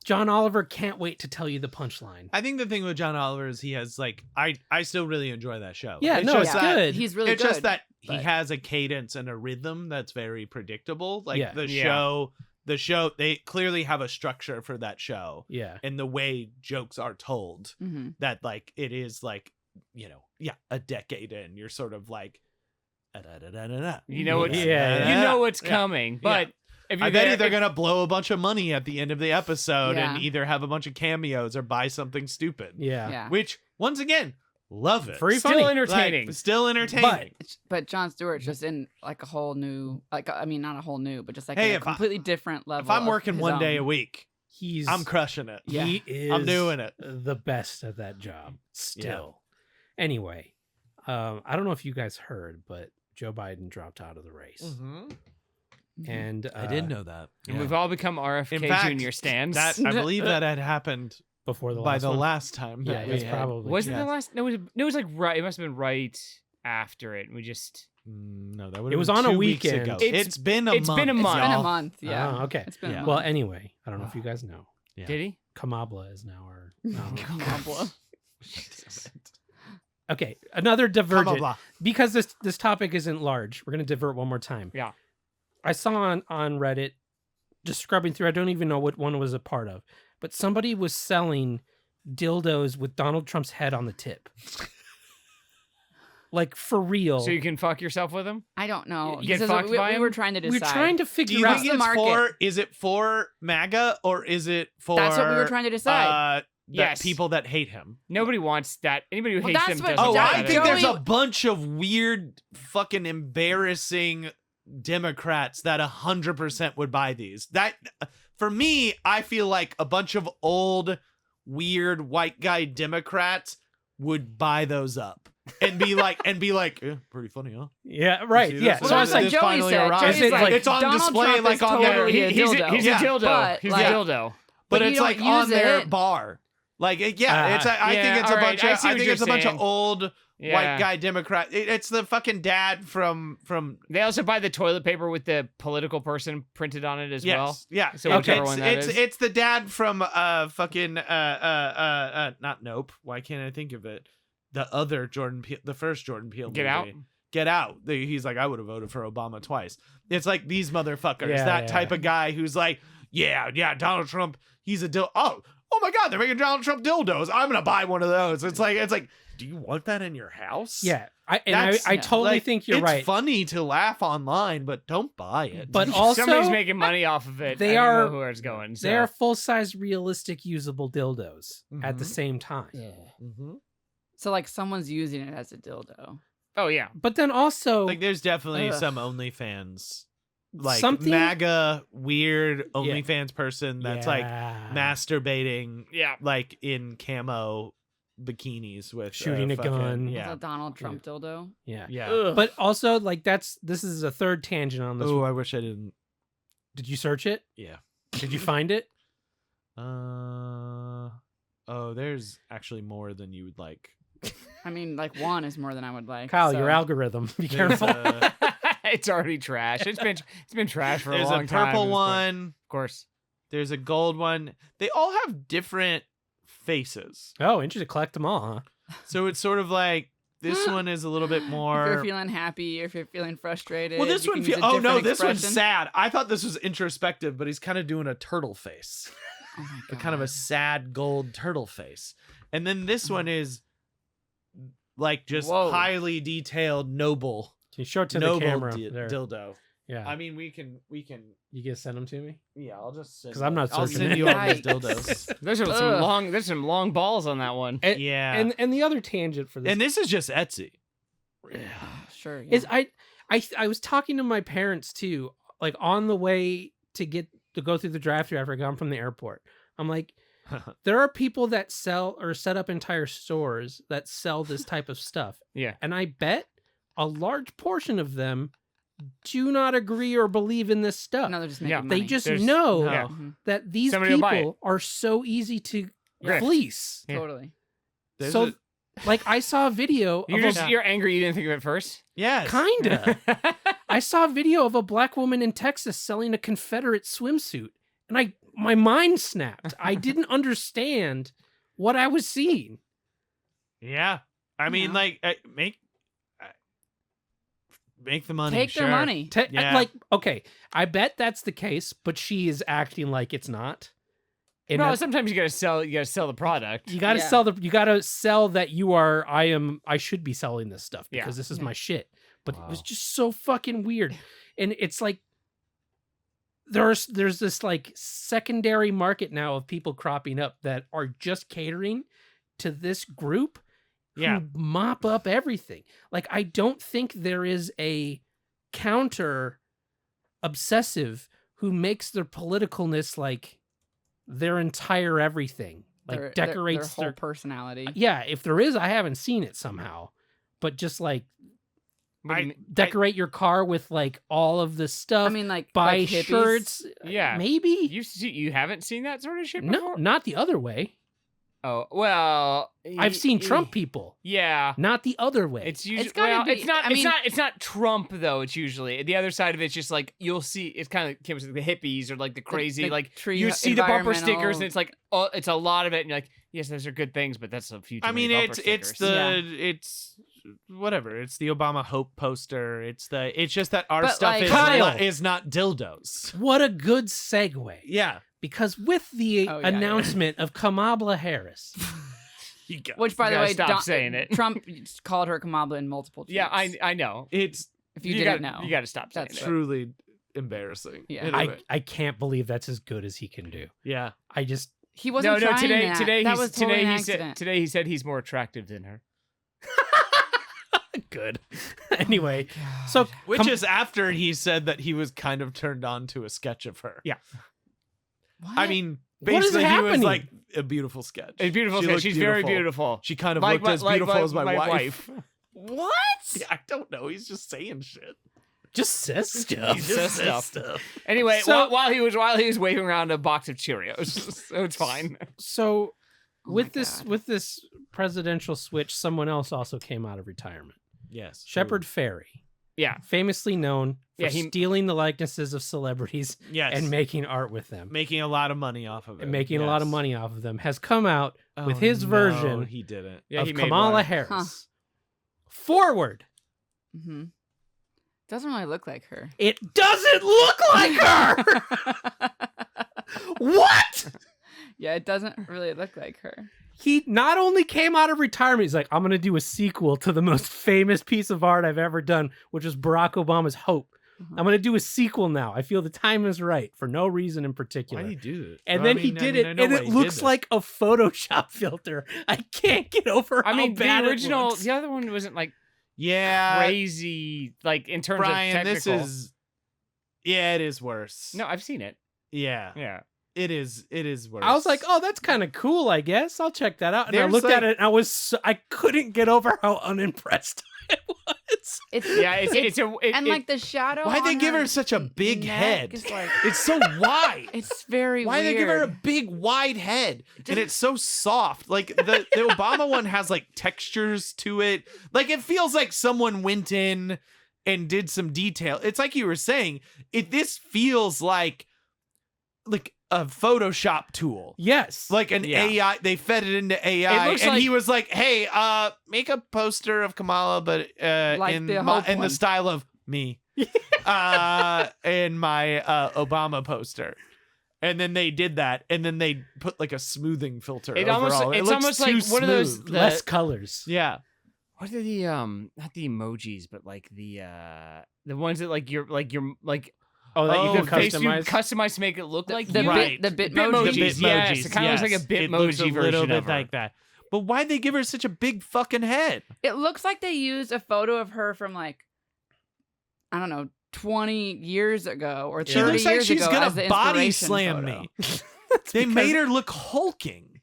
John Oliver can't wait to tell you the punchline. I think the thing with John Oliver is he has like I still really enjoy that show. Yeah, it's no, just it's that, good. He's really it's good. just that he but- has a cadence and a rhythm that's very predictable. Like Yeah. the Yeah. show they clearly have a structure for that show Yeah, and the way jokes are told Mhm. that like it is like, a decade in, you're sort of like "Da-da-da-da-da-da." you know what's Yeah. you know what's Yeah. coming, but if you're I bet there, you they're gonna blow a bunch of money at the end of the episode and Yeah. either have a bunch of cameos or buy something stupid. yeah. Yeah. Which once again, love it. Free still funny. entertaining. Like, still entertaining. But Jon Stewart's just in like a whole new, like I mean, not a whole new, but just like Hey, a if I- completely different level. if I'm of working his one day a own. week, He's I'm crushing it. Yeah. he is. I'm doing it. The best at that job still. Anyway, I don't know if you guys heard, but Joe Biden dropped out of the race, Mhm. and I did know that. and we've all become RFK In fact, Junior stands. That I believe that had happened before the by last the one. last time. Yeah, that we that's had. probably was it yes. the last? No, it was like right. It must have been right after it. We just No, that would. It was on a 2 weeks weekend. ago. It's- It's been a it's month. been a It's month. been a Wow. month. Yeah. Oh, okay. It's been Yeah. a Well, month. anyway, I don't know if you guys know. Yeah. did he? Kamabla is now our. Kamabla. Okay, another Blah, divergent blah, blah. because this topic isn't large. We're gonna divert one more time. Yeah. I saw on Reddit, just scrubbing through. I don't even know what one was a part of, but somebody was selling dildos with Donald Trump's head on the tip, like for real. So you can fuck yourself with him? I don't know. You get This is- fucked we, by we him? were trying to We're decide. trying to Do figure you out. think the it's market. for? Is it for MAGA or is it for? That's what we were trying to decide. Yes. People that hate him. Nobody wants that. Anybody who Well, hates that's him what- doesn't Oh, Joey- want I it. think there's Joey- a bunch of weird, fucking embarrassing Democrats that 100% would buy these. That, for me, I feel like a bunch of old, weird white guy Democrats would buy those up. and be like, pretty funny, huh? Yeah, right. see Yeah. this? So Well, I that's was what like, This Joey finally said. arrived. Joey's Is it like- it's on Donald display, Trump like, is on their- totally a He's a dildo. dildo. But, He's like- a dildo. but But it's you like don't on use their it. bar. Like, I yeah, think it's a all right, bunch I of, see I what think you're it's a bunch of saying. old Yeah. white guy Democrat. It's the fucking dad from They also buy the toilet paper with the political person printed on it as yes, well. yeah. So whichever one that it's is. it's the dad from fucking not Nope. Why can't I think of it? The other Jordan Peele, the first Jordan Peele Get Out? movie. Get Out. He's like, I would have voted for Obama twice. It's like these motherfuckers, Yeah, that yeah. type of guy who's like, yeah, Donald Trump, he's a oh my God, they're making Donald Trump dildos. I'm gonna buy one of those. It's like, do you want that in your house? yeah. I That's- totally Like, think you're it's right. funny to laugh online, but don't buy it. But also, Somebody's making money off of it. they I don't are- know where it's going. So. they are full-size, realistic, usable dildos at the Mhm. same time. Mhm. So like someone's using it as a dildo. Oh yeah. But then also, Like, there's definitely Ugh. some OnlyFans, like something MAGA weird OnlyFans person that's like Yeah. masturbating, Yeah. like in camo bikinis with Shooting a fucking- gun. It's Yeah, a Donald Trump dildo. Yeah. yeah. Ugh. But also, like, this is a third tangent on this. Oh, I wish I didn't. Did you search it? Yeah. Did you find it? Oh, there's actually more than you would like. I mean, like one is more than I would like. Kyle, so- your algorithm. Be There's careful. a, It's already trash. It's been trash for a there's long a time. purple at this point. one. Of course. There's a gold one. They all have different faces. Oh, interesting. Collect them all, huh? So it's sort of like this one is a little bit If you're more. feeling happy, or if you're feeling frustrated. Well, this you one can use feels. a Oh no, different this one's expression. sad. I thought this was introspective, but he's kind of doing a turtle face, Oh my a kind of a God. sad gold turtle face. And then this one is like just Whoa. highly detailed, noble, Can you show it to the noble camera? di- There. dildo. Yeah. I mean, we can. You gonna send them to me? Yeah, I'll just. send 'Cause I'm not I'll searching send it. you all these Yikes. dildos. There's some Ugh. long. There's some long balls on that one. And, Yeah, and the other tangent for this and this is just Etsy. Sure. Yeah. is I was talking to my parents too, like on the way to go through the drive-thru after I got from the airport. I'm like, there are people that sell or set up entire stores that sell this type of stuff. Yeah. And I bet a large portion of them do not agree or believe in this stuff. No, they're just Yeah. making They money. just There's- know Yeah. Mhm. that these Somebody will buy people are so easy to Grift. fleece. Yeah. Totally. There's So, a- like, I saw a video of You're angry you didn't think of it first. yes, kinda. I saw a video of a black woman in Texas selling a Confederate swimsuit, and my mind snapped. I didn't understand what I was seeing. Yeah, I mean, Yeah. like make the money. Take sure. their money. Yeah. Like, okay, I bet that's the case, but she is acting like it's not. And No, that's- sometimes you gotta sell. You gotta sell the product. you gotta Yeah. sell that I should be selling this stuff Yeah. because this is Yeah. my shit. But it was Wow. just so fucking weird. And it's like there's this like secondary market now of people cropping up that are just catering to this group who Yeah. mop up everything. Like, I don't think there is a counter obsessive who makes their politicalness like their entire everything. Like Their- decorates their whole personality. yeah, if there is, I haven't seen it somehow. But just like What do you I- mean? decorate your car with like all of this stuff. I mean, like buy like hippies. shirts. Yeah. Maybe. You haven't seen that sort of shit No, before? not the other way. Oh well. I've seen y- Trump people, Yeah. not the other way. It's usually gotta well, be- it's not. I it's mean- not. It's not Trump though. It's usually the other side of it's just like you'll see. It's kind of came with the hippies or like the crazy the like tree you see the bumper stickers environmental- and it's like oh, it's a lot of it and you're like yes, those are good things, but that's a few. Too I many mean, bumper it's stickers. it's whatever. It's the Obama Hope poster. It's just that our But, stuff like- Kyle. is not dildos. What a good segue. Yeah, Because with the Oh, yeah, announcement of Kamala Harris, you go. Which, by You the gotta way, stop saying it. Trump called her Kamala in multiple tweets. Yeah, I know. It's If you, didn't gotta, know, you got to stop saying That's it. true. truly embarrassing. Yeah. Anyway. I can't believe that's as good as he can do. Yeah. I just he wasn't No, trying today, that. today, that he's, was totally today an he said, accident. today he said he's more attractive than her. good. Anyway, so Which is after he said that he was kind of turned on to a sketch of her. Yeah. What? I mean, What is basically, he was happening? like a beautiful sketch. It's beautiful. She sketch. looked She's very beautiful. She kind of Like looked as beautiful as my wife. What? Yeah, I don't know. He's just saying shit. Just says stuff. He just says stuff. Anyway, So- while he was waving around a box of Cheerios, so it's fine. So Oh with my this God. with this presidential switch, someone else also came out of retirement. Yes. Shepard Fairey, Yeah, famously known for Yeah, he- stealing the likenesses of celebrities Yes. and making art with them. making a lot of money off of it. And making a lot of Yes. money off of them, has come out with Oh, his no, version he didn't. yeah, of he made Kamala one. Harris. Huh. Forward. Mm-hmm. Doesn't really look like her. It doesn't look like her. What? Yeah, it doesn't really look like her. He not only came out of retirement, he's like, I'm going to do a sequel to the most famous piece of art I've ever done, which is Barack Obama's Hope. Uh-huh. I'm going to do a sequel now. I feel the time is right for no reason in particular. Why did he do it? And Well, then I he mean- I did mean, I it, know and why it he did looks this. like a Photoshop filter. I can't get over how I mean, bad the it original, looks. the other one wasn't like Yeah, crazy, like in terms Brian, of technical. this is. Yeah, it is worse. No, I've seen it. Yeah, Yeah. it is. It is worse. I was like, oh, that's kind of cool, I guess. I'll check that out. And I There's looked at like- it, and I couldn't get over how unimpressed I was. It's Yeah, and like the shadow. Why'd they on give her such a big neck head? is like It's so wide. it's very Why weird. they give her a big wide head? And it's so soft. Like the Obama one has like textures to it. Like it feels like someone went in and did some detail. It's like you were saying, this feels like a Photoshop tool. Yes. Like an Yeah. AI, they fed it into AI, It looks and like- he was like, "Hey, make a poster of Kamala, but Like in the Hope the one. style of me, in my Obama poster." And then they did that, and then they put like a smoothing filter. It over almost- all. It it's looks almost like too one of those- smooth. Less colors. Yeah, What are the not the emojis, but like the ones that like you're Oh, that you Oh, can face you customize. customize to make it look like the you. Right. the Bitmojis. Bitmojis, the Bitmojis. yes. It kinda looks like a It looks Bitmoji a little version bit of her. like that. But why'd they give her such a big fucking head? It looks like they used a photo of her from like, I don't know, 20 years ago or 30 She looks like years she's ago gonna as the body inspiration slam photo. me. They because- made her look hulking.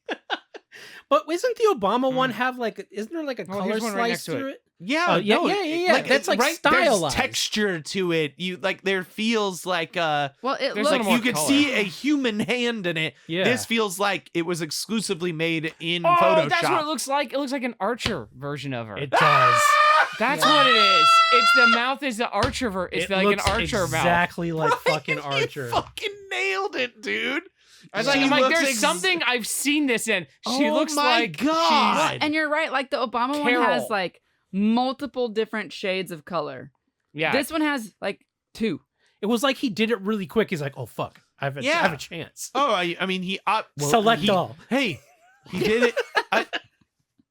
But isn't the Obama one have like? Isn't there like a Oh, color here's one right slice next to through it? Yeah, Oh, yeah, no, yeah. That's like There's stylized. texture to it. You like there feels like Well, it There's looks a like little more you could color. see a human hand in it. Yeah. This feels like it was exclusively made in Oh, Photoshop. that's what it looks like. It looks like an Archer version of her. It does. That's Yeah. what it is. It's the mouth is the Archer It's It like an looks Archer mouth. exactly like fucking You Archer. fucking nailed it, dude. I was She like, I'm like, looks there's ex- something I've seen this in. She Oh looks my like God. she's and you're right. Like the Obama one Carol. has like multiple different shades of color. yeah. This one has like 2. It was like he did it really quick. He's like, oh fuck, I have Yeah. a chance. Oh, I mean, he Select he- all. Hey, he did it,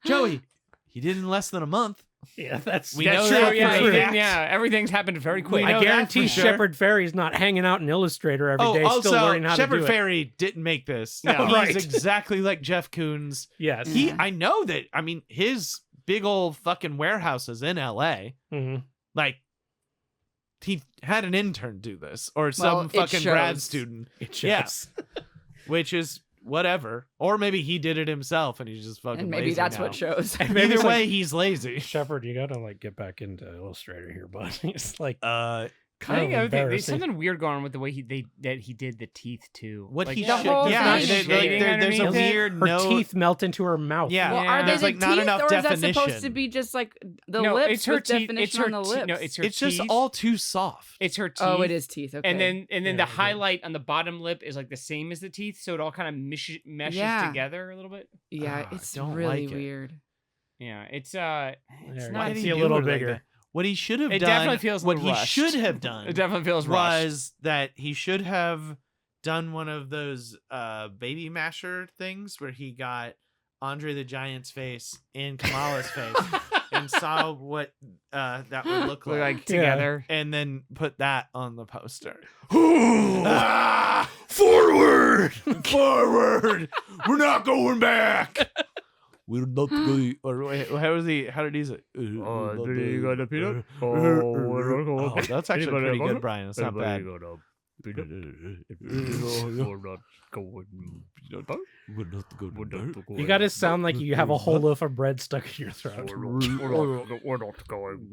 Joey. He did it in less than a month. Yeah, that's We That's know true. that Yeah, for he a did- fact. yeah, everything's happened very quick. We know I that guarantee for sure. Shepard Fairey's not hanging out in Illustrator every day, also, still learning how Shepard to do it. Fairey didn't make this. No. He's Right. exactly like Jeff Koons. Yes. I know that. I mean, his big old fucking warehouse is in L.A. Mhm. Like, he had an intern do this, or some it fucking grad shows. student, It Yeah. shows. which is whatever. Or maybe he did it himself, and he's just fucking. And maybe lazy that's now. what shows. Maybe Either it's way, like, he's lazy. Shepard, you gotta like get back into Illustrator here, bud. It's like Uh, I kind think of there's embarrassing. something weird going on with the way he did the teeth too. what Like, he the should, whole yeah, thing there- is like, shading there's a underneath it. weird her no. teeth melt into her mouth. Yeah. Well, are they There's the like not teeth, enough or is that supposed definition. to be just like the no, lips it's her with teeth. definition It's her on the lips? No, it's her It's just teeth. all too soft. It's her teeth. Oh, it is teeth. Okay. And then Yeah, the yeah. highlight on the bottom lip is like the same as the teeth, so it all kind of meshes Yeah. together a little bit. yeah, Ah, it's don't really like it. weird. Yeah, it's There, it's you not. can did see he a do little it like bigger. that? What he should have It done. definitely feels a what little he rushed. should have done. It definitely feels rushed. was that he should have done one of those baby masher things where he got Andre the Giant's face in Kamala's face and saw what that would look We're like, like together. and then put that on the poster. Forward! Forward! We're not going back. We're not going. Or wait, how was he? How did he say? do you got a peanut? Oh, that's actually pretty good, Brian. It's not bad. You got to sound like you have a whole loaf of bread stuck in your throat. We're not going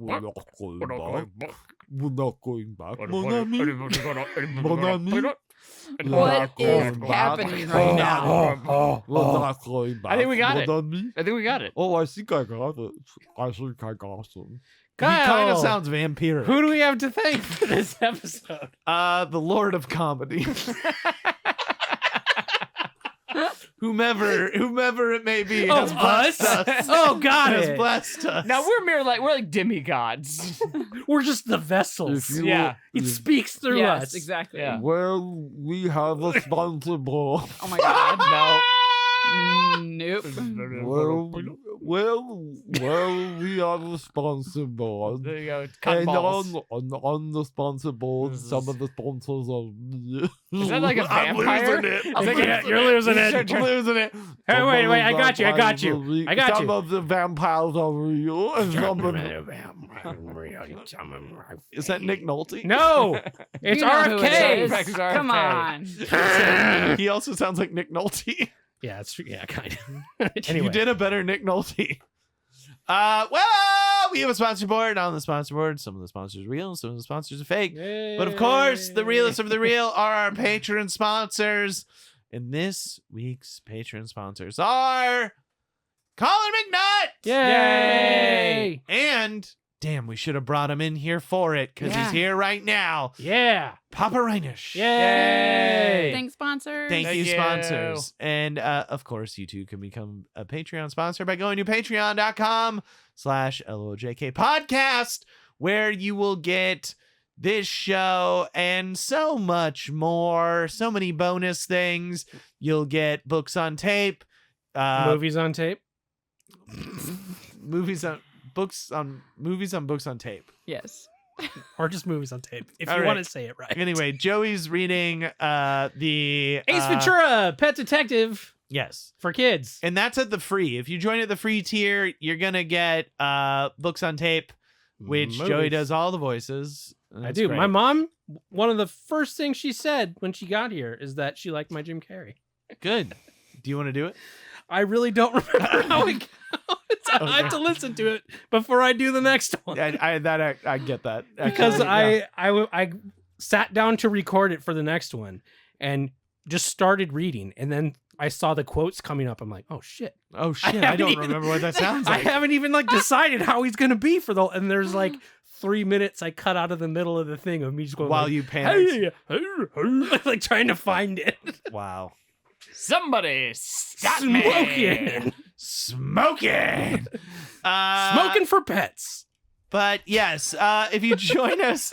back. We're not going back. Mon ami. Mon ami. What is happening right now? We're not going back. I think we got it. Mon ami. I think we got it. Oh, I think I got it. I think I got it. He kind Kyle, of sounds vampiric. who do we have to thank for this episode? The Lord of Comedy. whomever it may be, has blessed us. Oh, got Has it. blessed us. Now we're like demigods. We're just the vessels. If you Yeah. It speaks through Yes, us. exactly. Yeah. Well, we have a sponsor, bro. Oh my god. No. Nope. Well, we are the sponsor board. There you go. Cotton And balls. on the sponsor board, some of the sponsors are. Is that like a I'm vampire? losing it. I think You're losing He's it. I'm losing it. Hey, wait, Some of I the got you. I got vampires you. are real. I got Some you. of the vampires are real, and some of Is that Nick Nolte? No, it's You know who it RFK. is. Rex RFK. Come on. He also sounds like Nick Nolte. Yeah, it's kind of. Anyway, You did a better Nick Nolte. Well, we have a sponsor board. On the sponsor board, some of the sponsors are real, some of the sponsors are fake. But of course, the realest of the real are our patron sponsors. And this week's patron sponsors are Colin McNutt. Yay! And damn, we should have brought him in here for it because Yeah. he's here right now. Yeah! Papa Reinish. Yay! Thanks, sponsor. Thank Thank you, you. sponsors. And of course, you too can become a Patreon sponsor by going to patreon.com/LOJK podcast, where you will get this show and so much more. So many bonus things. You'll get books on tape, Movies on tape. movies on books on books on tape. Yes. Or just movies on tape, if All you right. want to say it right. Anyway, Joey's reading the Ace Ventura, Pet Detective Yes. for kids. And that's at the free. If you join at the free tier, you're gonna get books on tape, which Joey Movies. does all the voices. I That's do. great. My mom, one of the first things she said when she got here is that she liked my Jim Carrey. Good. Do you want to do it? I really don't remember how it goes. I have to listen to it before I do the next one. I get that Because Actually, yeah. I sat down to record it for the next one and just started reading, and then I saw the quotes coming up. I'm like, oh shit! Oh shit! I haven't don't even- remember what that sounds I like. haven't even decided how he's gonna be for the. And there's like 3 minutes I cut out of the middle of the thing of me just going While like, you panicked. like trying to find it. Wow. Somebody stop me. Smoking, Smoking. smoking for pets. But yes, if you join us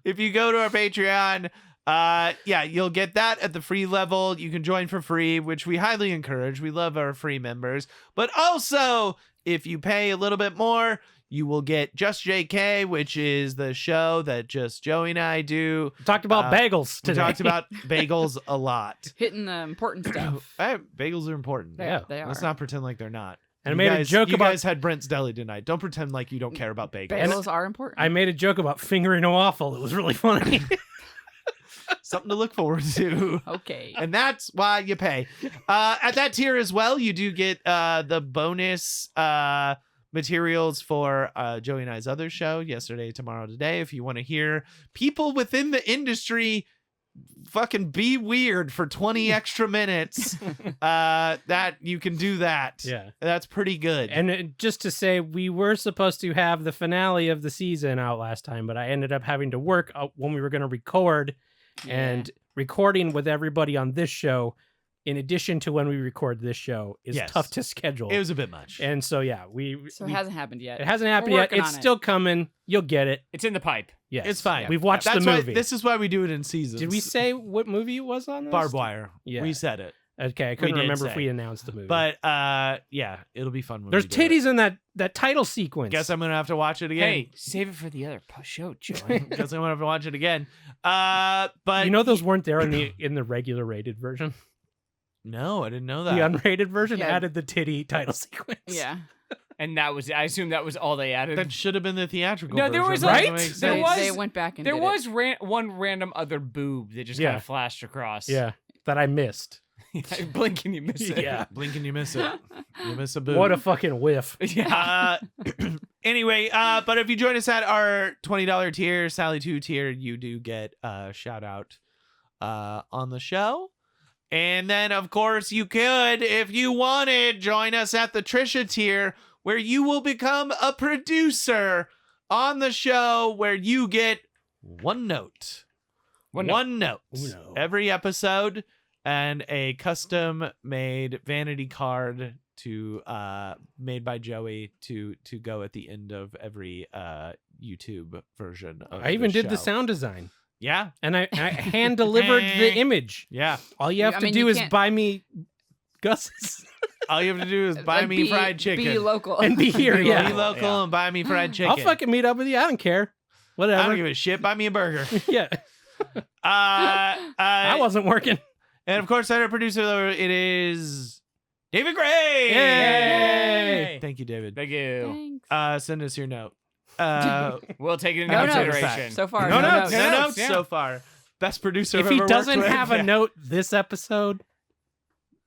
if you go to our Patreon, yeah, you'll get that at the free level. You can join for free, which we highly encourage. We love our free members. But also, if you pay a little bit more, you will get Just JK, which is the show that just Joey and I do. Talked about bagels We today. talked about bagels a lot. Hitting the important stuff. Bagels are important. Yeah, they are. Let's not pretend like they're not. And I You made a guys- joke you about- guys had Brent's Deli tonight. Don't pretend like you don't care about bagels. Bagels are important. I made a joke about fingering a waffle. It was really funny. Something to look forward to. Okay. And that's why you pay. At that tier as well, you do get the bonus materials for Joey and I's other show, Yesterday, Tomorrow, Today. If you want to hear people within the industry fucking be weird for 20 extra minutes, that you can do that. Yeah. That's pretty good. And just to say, we were supposed to have the finale of the season out last time, but I ended up having to work when we were going to record, and recording with everybody on this show, in addition to when we record this show, is Yes. tough to schedule. It was a bit much. And so, yeah, So it hasn't happened yet. it hasn't happened We're yet. working It's on it. still coming. You'll get it. It's in the pipe. Yes. It's fine. We've watched That's the why- movie. this is why we do it in seasons. Did we say what movie it was on this? Barbed Wire? Yeah. We said it. Okay, I couldn't did remember if say. we announced the movie. But yeah, it'll be fun when there's we do it. titties in that title sequence. Guess I'm gonna have to watch it again. Hey, save it for the other show, Joey. Guess I'm gonna have to watch it again. But you know those weren't there in the regular rated version. no, I didn't know The that. unrated version Yeah. added the titty title sequence. Yeah. And that was, I assume that was all they added. That should have been the theatrical No, there version. was, That like- doesn't make there sense. was- They went back and there did was it. one random other boob that just kind Yeah. of flashed across. Yeah, that I missed. Blink and you miss it. Yeah. Blink and you miss it. You miss a boob. What a fucking whiff. Yeah. Anyway, but if you join us at our $20 tier, Sally 2 tier, you do get a shout out on the show. And then, of course, you could, if you wanted, join us at the Trisha tier, where you will become a producer on the show, where you get one note. One note. Uno. Every episode, and a custom made vanity card to made by Joey to go at the end of every YouTube version of I even did show. the sound design. Yeah. And I hand delivered the image. Yeah. All you have I to mean, do you is can't- buy me Gus's All you have to do is buy Like, me be- fried chicken. Be local. and be here. Be Yeah. local Yeah. and buy me fried chicken. I'll fucking meet up with you. I don't care. I Whatever. don't give a shit. Buy me a burger. Yeah. I wasn't working. And of course, our producer, though, it is David Gray. Yay! Thank you, David. Thank you. Thanks. Send us your note. We'll take it into No notes. consideration. So far, No no notes. notes. No No notes notes, yeah. so far. Best producer If I've he ever doesn't worked with. have a Yeah. note this episode,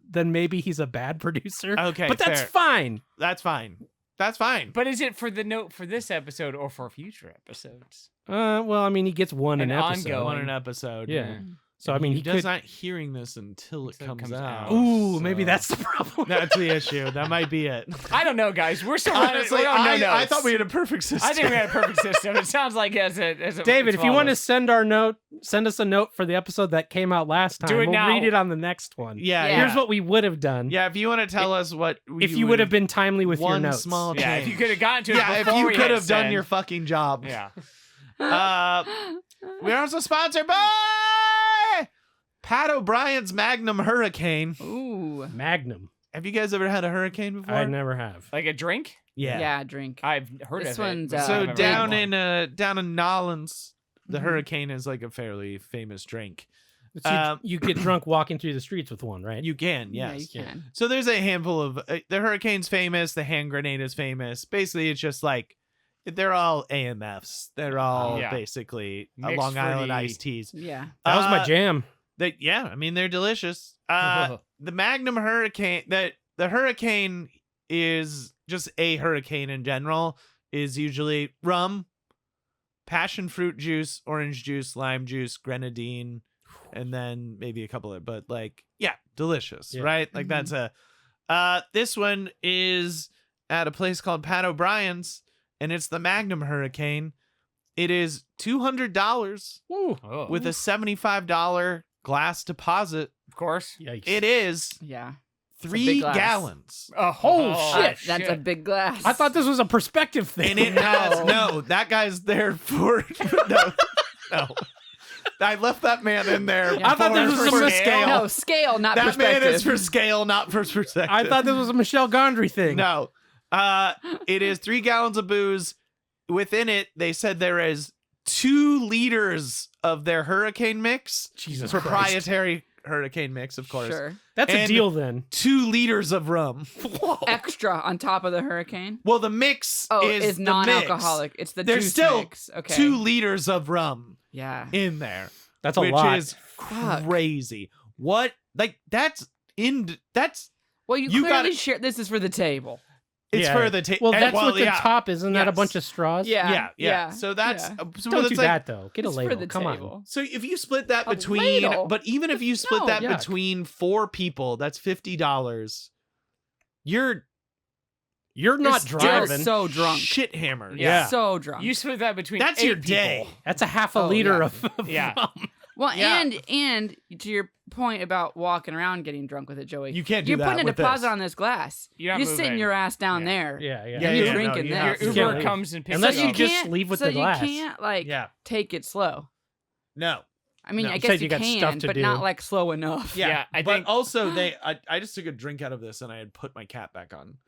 then maybe he's a bad producer. Okay, But that's fair. fine. That's fine. That's fine. But is it for the note for this episode or for future episodes? Well, I mean, he gets one an An episode. ongoing. One an episode. Yeah. So I mean, he does could. not hearing this until it Until it comes comes out. out. Ooh, maybe So- that's the problem. That's the issue. That might be it. I don't know, guys. We're so Honestly, we don't know I notes. thought we had a perfect system. I think we had a perfect system. It sounds like as a David, if you want to flawless. send us a note for the episode that came out last time. Do it we'll now. read it on the next one. Yeah, Yeah. Here's what we would have done. Yeah, if you want to tell us what If you would have been timely with your one notes. small Yeah, if you could have gotten to it Yeah, if before you we could hit have done send. your fucking job. Yeah. We're also sponsored by Pat O'Brien's Magnum Hurricane. Ooh. Magnum. Have you guys ever had a hurricane before? I never have. Like a drink? Yeah. Drink. I've heard This of one's, it. but uh, So I've never down had one. in Nolans, the Mhm. hurricane is like a fairly famous drink. So you get drunk walking through the streets with one, right? You can, Yeah, yes. you can. So there's a handful of the hurricane's famous, the hand grenade is famous. Basically, it's just like they're all AMFs. They're all Yeah. Mixed Long Island fruity. iced teas. Yeah. That was my jam. Yeah, I mean they're delicious. The Magnum Hurricane, the hurricane is just a hurricane in general. Is usually rum, passion fruit juice, orange juice, lime juice, grenadine, and then maybe a couple of, but like, yeah, delicious, Yeah. right? Like that's a. This one is at a place called Pat O'Brien's, and it's the Magnum Hurricane. It is $200 Oh, with a $75 glass deposit. of course. Yikes. It is Yeah. a 3 big glass. gallons. Oh, shit. That's a big glass. I thought this was a perspective thing. And it has no, that guy's there for no. I left that man in there. Yeah. I thought this was for a scale. No, scale, not That perspective. man is for scale, not for perspective. I thought this was a Michelle Gondry thing. No. It is 3 gallons of booze. Within it, they said there is 2 liters of their hurricane mix. Jesus Proprietary hurricane mix, of course. Sure. That's a And- deal then. 2 liters of rum. Extra on top of the hurricane. Well, the mix Oh, is it's the non-alcoholic. It's the There's juice still mix. Okay. 2 liters of rum Yeah. in there. That's a which lot. is Fuck. crazy. What? Like that's Well, you You clearly gotta- share. This is for the table. it's Yeah. for the table. well, that's what the top isn't that a Yes. bunch of straws? Yeah. So that's yeah. so Don't it's do like, that though. Get a It's label. for the Come on. table. So if you split that A between, ladle? but even if you split No. that Yuck. between 4 people, that's $50. You're Not Still driving. so drunk. shit hammered. Yeah. So drunk. You split that between That's 8 your people. day. That's a half a Oh, liter yeah. of Yeah. rum. Well, Yeah. and to your point about walking around getting drunk with it, Joey. You can't do You're that putting a with deposit this. on this glass. You're not You're sitting moving. your ass down Yeah. there. Yeah, yeah. Yeah, And you're yeah, no, drinking you this. have to. Your You can't Uber leave. comes and picks Unless you you up. just leave with so the glass. you can't like Yeah. take it slow. No. I mean, No. I You guess said you you got can, stuff to but do. not like slow enough. Yeah, I but think- also I just took a drink out of this and I had put my cap back on.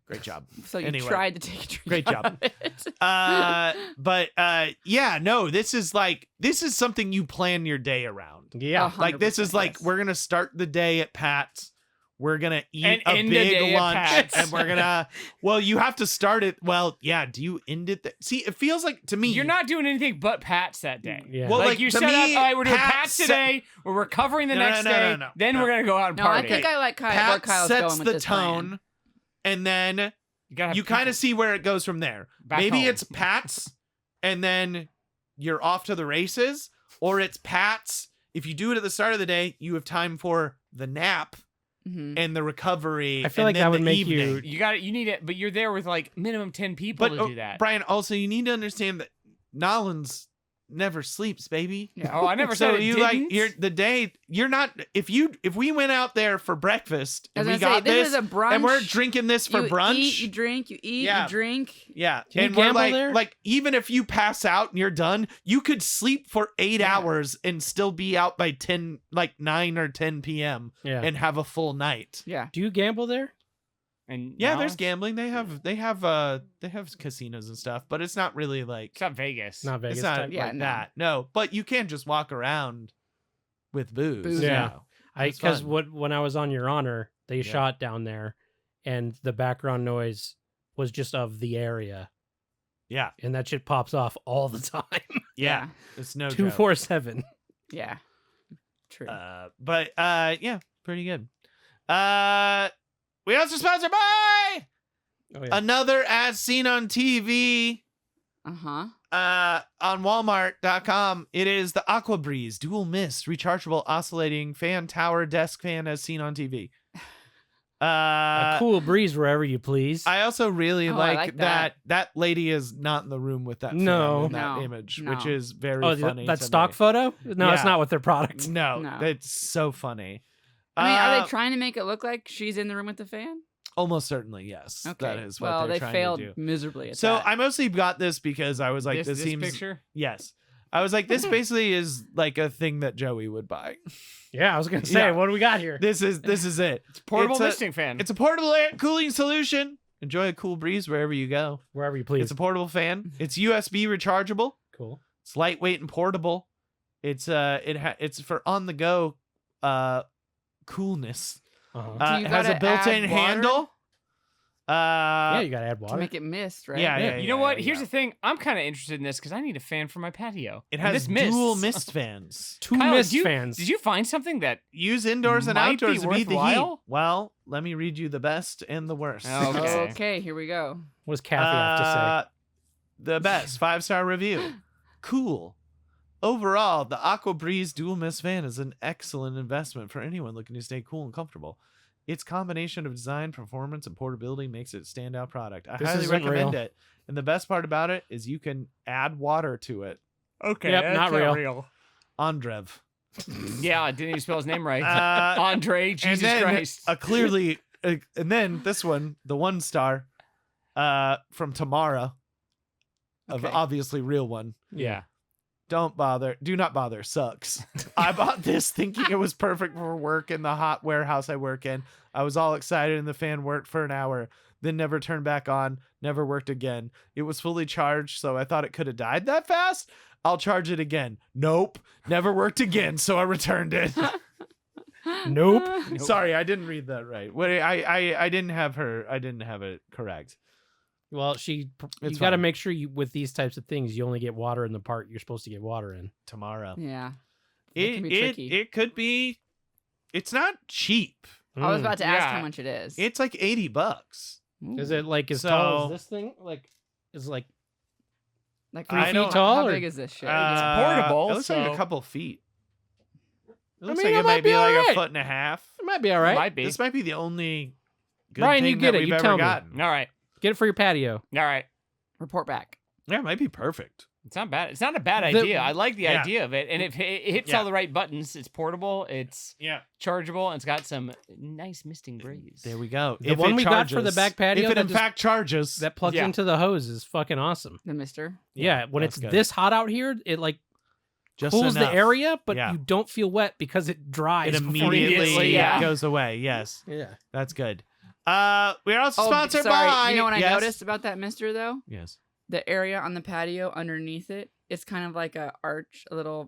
Great job. So you Anyway. tried to take a drink. Great out job. of it. But yeah, no, this is something you plan your day around. Yeah. Like this is 100% like yes. we're gonna start the day at Pat's. we're gonna eat And a end the day big at lunch, Pat's. and we're gonna. Well, you have to start it. Well, yeah. Do you end it? See, it feels like to me. You're not doing anything but Pats that day. Yeah. Well, like, like, you to set me, up, all right, we're doing Pat Pats set- today. We're recovering the No, next no, no, day. no, no, then no. we're gonna go out and No, party. I think I like where Pat Kyle's sets going with the this tone, plan. and then you gotta have you kind people of see where it goes from there. back Maybe home. it's Pat's, and then you're off to the races, or it's Pat's. If you do it at the start of the day, you have time for the nap Mhm. and the recovery. I feel and like then that would the make evening. You need it, but you're there with like minimum 10 people But to do that. Brian, also you need to understand that Nollins never sleeps, baby. Yeah. Oh, I never So said it you didn't. you're not if we went out there for breakfast I and was we gonna got say, this this is a brunch. and we're drinking this for you brunch. Eat, you drink, you eat, Yeah. you drink. Yeah. Can you and we're gamble like, there? like, even if you pass out and you're done, you could sleep for 8 Yeah. hours and still be out by 10, like 9 or 10 p.m. Yeah. and have a full night. Yeah. Do you gamble there? And Yeah, now there's gambling. They have casinos and stuff, but it's not really like It's not Vegas. Not Vegas it's not type. Yeah, like no. that. No, but you can just walk around with booze. Booze, you yeah. know. It's Because fun. when I was on Your Honor, they Yeah. shot down there, and the background noise was just of the area, Yeah. and that shit pops off all the time, Yeah. It's no joke. 247. Yeah. True. But yeah, pretty good. We also sponsored by Oh yeah. another As Seen on TV Uh-huh. on Walmart.com. It is the Aqua Breeze Dual Mist Rechargeable Oscillating Fan Tower Desk Fan as seen on TV. A cool breeze wherever you please. I also really Oh, I like like that. that. That lady is not in the room with that. No. fan in that No. image, No. which is very Oh, funny. that to stock me. photo? No, it's Yeah. not with their product. No, No. that's so funny. I mean, are Uh, they trying to make it look like she's in the room with the fan? Almost certainly, yes. Okay. That is what well, they're they trying failed to do. miserably at So that. I mostly got this because I was like, this this seems picture. yes. I was like, this basically is like a thing that Joey would buy. Yeah, I was gonna say, Yeah. what do we got here? This is it. It's portable It's a- misting fan. It's a portable air cooling solution. Enjoy a cool breeze wherever you go. Wherever you please. It's a portable fan. It's USB rechargeable. Cool. It's lightweight and portable. It's it's for on the go coolness. Uh-huh. Do you It has a gotta built-in add water? handle. Yeah, you gotta add to water. make it mist, right? Yeah, yeah, you know what? yeah, Here's yeah. the thing. I'm kind of interested in this because I need a fan for my patio. It And has this mists. dual mist fans. Two Kyle, mist did you- fans. Did you find something that? Use indoors and Might be outdoors to beat the heat. worthwhile? Well, let me read you the best and the worst. Oh, okay. Okay, here we go. What does Kathy have to say? The best 5-star review. Cool. Overall, the Aqua Breeze Dual Mist Fan is an excellent investment for anyone looking to stay cool and comfortable. Its combination of design, performance, and portability makes it a standout product. I This highly isn't recommend real. it. And the best part about it is you can add water to it. Okay, Yep, that's not real. Andrev. Yeah, I didn't even spell his name right. Uh, Andre, Jesus and then Christ. and then this one, the 1-star, from Tamara, of Okay. obviously real one. Yeah. Do not bother, sucks. I bought this thinking it was perfect for work in the hot warehouse I work in. I was all excited and the fan worked for an hour, then never turned back on, never worked again. It was fully charged, so I thought it could have died that fast. I'll charge it again. Nope, never worked again, so I returned it. Nope. Sorry, I didn't read that right. What I didn't have it correct. Well, you It's got to fine. make sure you with these types of things, you only get water in the part you're supposed to get water in. Tomorrow. Yeah. It can be tricky. It could be. It's not cheap. I was about to ask Yeah. how much it is. It's like $80. Is it like as tall So- as this thing? Like, is like like 3 I feet don't- tall? How or- big is this shit? portable, It looks like so- a couple feet. It looks mean, like it it might might be be like alright. a foot and a half. It might be all right. Might be. This might be the only good Brian, thing you get that it. we've You ever tell me. gotten. All right. Get it for your patio. All right. Report back. Yeah, it might be perfect. It's not bad. It's not a bad The- idea. I like the Yeah. idea of it. And if it hits Yeah. all the right buttons, it's portable, it's Yeah. chargeable, and it's got some nice misting breeze. There we go. The one we got for the back patio If it that in just- fact charges, That plugs Yeah. into the hose is fucking awesome. The mister. Yeah, when that's it's good. this hot out here, it like just cools enough. the area, but Yeah. you don't feel wet because it dries. It before you get immediately yeah. goes away. Yes, Yeah. that's good. We are also sponsored sorry. by. You know what I Yes? noticed about that mister though? Yes. The area on the patio underneath it, it's kind of like a arch, a little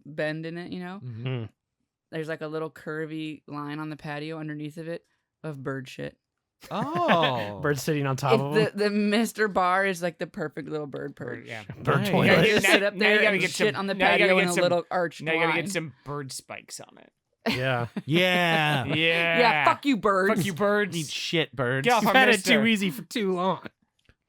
bend in it, you know? Mhm. there's like a little curvy line on the patio underneath of it of bird shit. Oh. Bird sitting on top of him. The Mr. Bar is like the perfect little bird perch. Yeah. Bird Nice. toilet. Yeah, You yeah. just sit up Now there you gotta and get shit some- on the now you gotta patio get in a some- little arched Now you gotta line. get some bird spikes on it. Yeah. Yeah. Yeah. Yeah, fuck you, birds. Fuck you, birds. Eat shit, birds. Get off You've our had it mister. too easy for too long.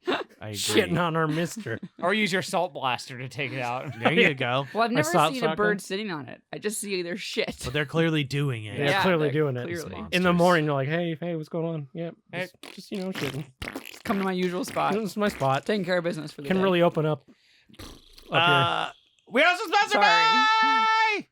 I agree. Shitting on our mister. Or use your salt blaster to take it out. There you go. Well, I've My never salt seen a shotgun. bird sitting on it. I just see their shit. But they're clearly doing it. They're Yeah, clearly they're doing it. clearly. In the Monsters. morning, they're like, hey, what's going on? Yep. Hey. Just shitting. Come to my usual spot. This is my spot. Taking care of business for the Can day. really open up We're also sponsored Sorry. by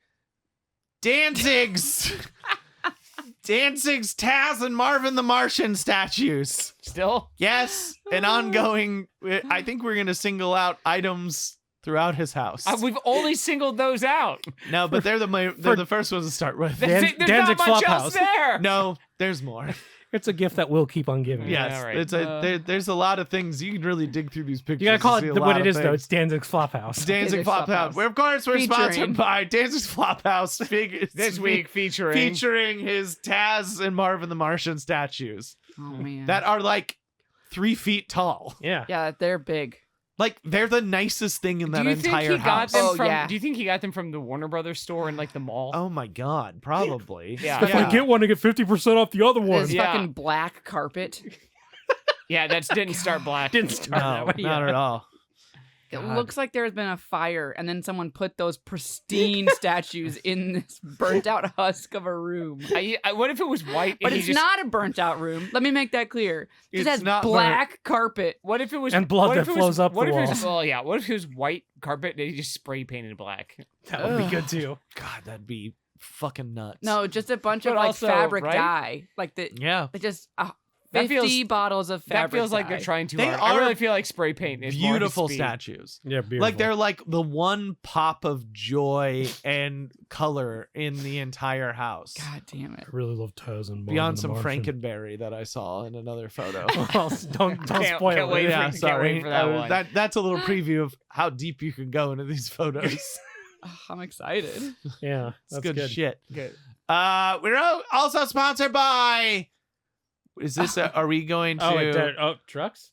Danzig's Taz and Marvin the Martian statues. Still? Yes, an ongoing. I think we're gonna single out items throughout his house. We've only singled those out. No, but they're the first ones to start with. That's it. There's Danzig's not much Flophouse. else there. No, there's more. It's a gift that we'll keep on giving. Yeah. Yes, all right. it's there's a lot of things you can really dig through these pictures. You gotta call to see it a what lot it of is, though. things. It's Danzig's Flophouse. Danzig Danzig's Flophouse. Flophouse. Well, of course, we're Featuring. sponsored by Danzig's Flophouse figures This week featuring his Taz and Marvin the Martian statues Oh man. that are like 3 feet tall. Yeah. yeah, they're big. Like they're the nicest thing in that Do you think entire he got house. them Oh, from? yeah. Do you think he got them from the Warner Brothers store in like the mall? Oh my god, probably. Yeah. If I get one to get 50% off the other one. This Yeah. fucking black carpet. Yeah, that didn't start black. Didn't start No, that way. not at all. It God. looks like there's been a fire, and then someone put those pristine statues in this burnt out husk of a room. What if it was white? But and he it's just, not a burnt out room. Let me make that clear. It just It's has not black carpet. What if it was And blood what that if it flows was, up What the if it was? walls. Well, yeah. What if it was white carpet and he just spray painted black? That would be good too. God, that'd be fucking nuts. No, just a bunch But of like also, fabric right? dye. Like Yeah. just That 50 feels- bottles of That fabric feels like dye. they're trying too They hard. I are really feel like spray paint is more his Beautiful speed. statues. Yeah, beautiful. Like they're like the one pop of joy and color in the entire house. God damn it. I really love Taz and Beyond some Frankenberry that I saw in another photo. Well, don't Can't spoil wait it. for- Yeah, can't sorry. wait for that one. That's a little preview of how deep you can go into these photos. Oh, I'm excited. Yeah, It's that's good, shit. Good. We're also sponsored by. Is this? Are we going to? Trucks?